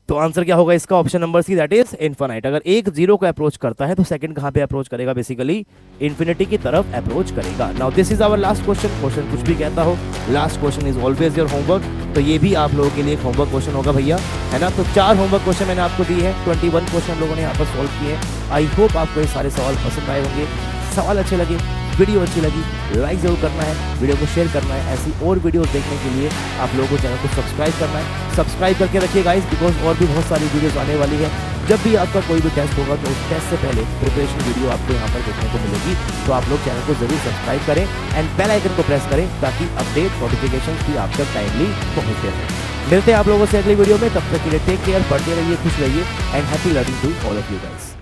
तो आंसर क्या होगा इसका? Option number C, that is infinite. अगर एक जीरो को अप्रोच करता है तो सेकंड कहां पे अप्रोच करेगा? बेसिकली इन्फिनिटी की तरफ अप्रोच करेगा। Now this is our last question. Question कुछ भी कहता हो, last question is always your homework. तो ये भी आप लोगों के लिए एक होमवर्क क्वेश्चन होगा भैया, है ना। तो 4 होमवर्क क्वेश्चन मैंने आपको दिए हैं, 21 क्वेश्चन हम लोगों ने यहाँ पर सॉल्व किए हैं। आई होप आपको ये सारे सवाल पसंद आए होंगे। सवाल अच्छे लगे, वीडियो अच्छी लगी, लाइक जरूर करना है, वीडियो को शेयर करना है। ऐसी और वीडियोस देखने के लिए आप लोगों को चैनल को सब्सक्राइब करना है, सब्सक्राइब करके रखिए गाइस, बिकॉज और भी बहुत सारी वीडियोस आने वाली है। जब भी आपका कोई भी टेस्ट होगा तो उस टेस्ट से पहले प्रिपरेशन वीडियो आपको यहाँ पर देखने को मिलेगी। तो आप लोग चैनल को जरूर सब्सक्राइब करें एंड बेल आइकन को प्रेस करें ताकि अपडेट नोटिफिकेशन भी आप तक टाइमली पहुँचते रहें। मिलते हैं आप लोगों से अगली वीडियो में, तब तक के लिए टेक केयर, पढ़ते रहिए, खुश रहिए and happy learning to all of you guys.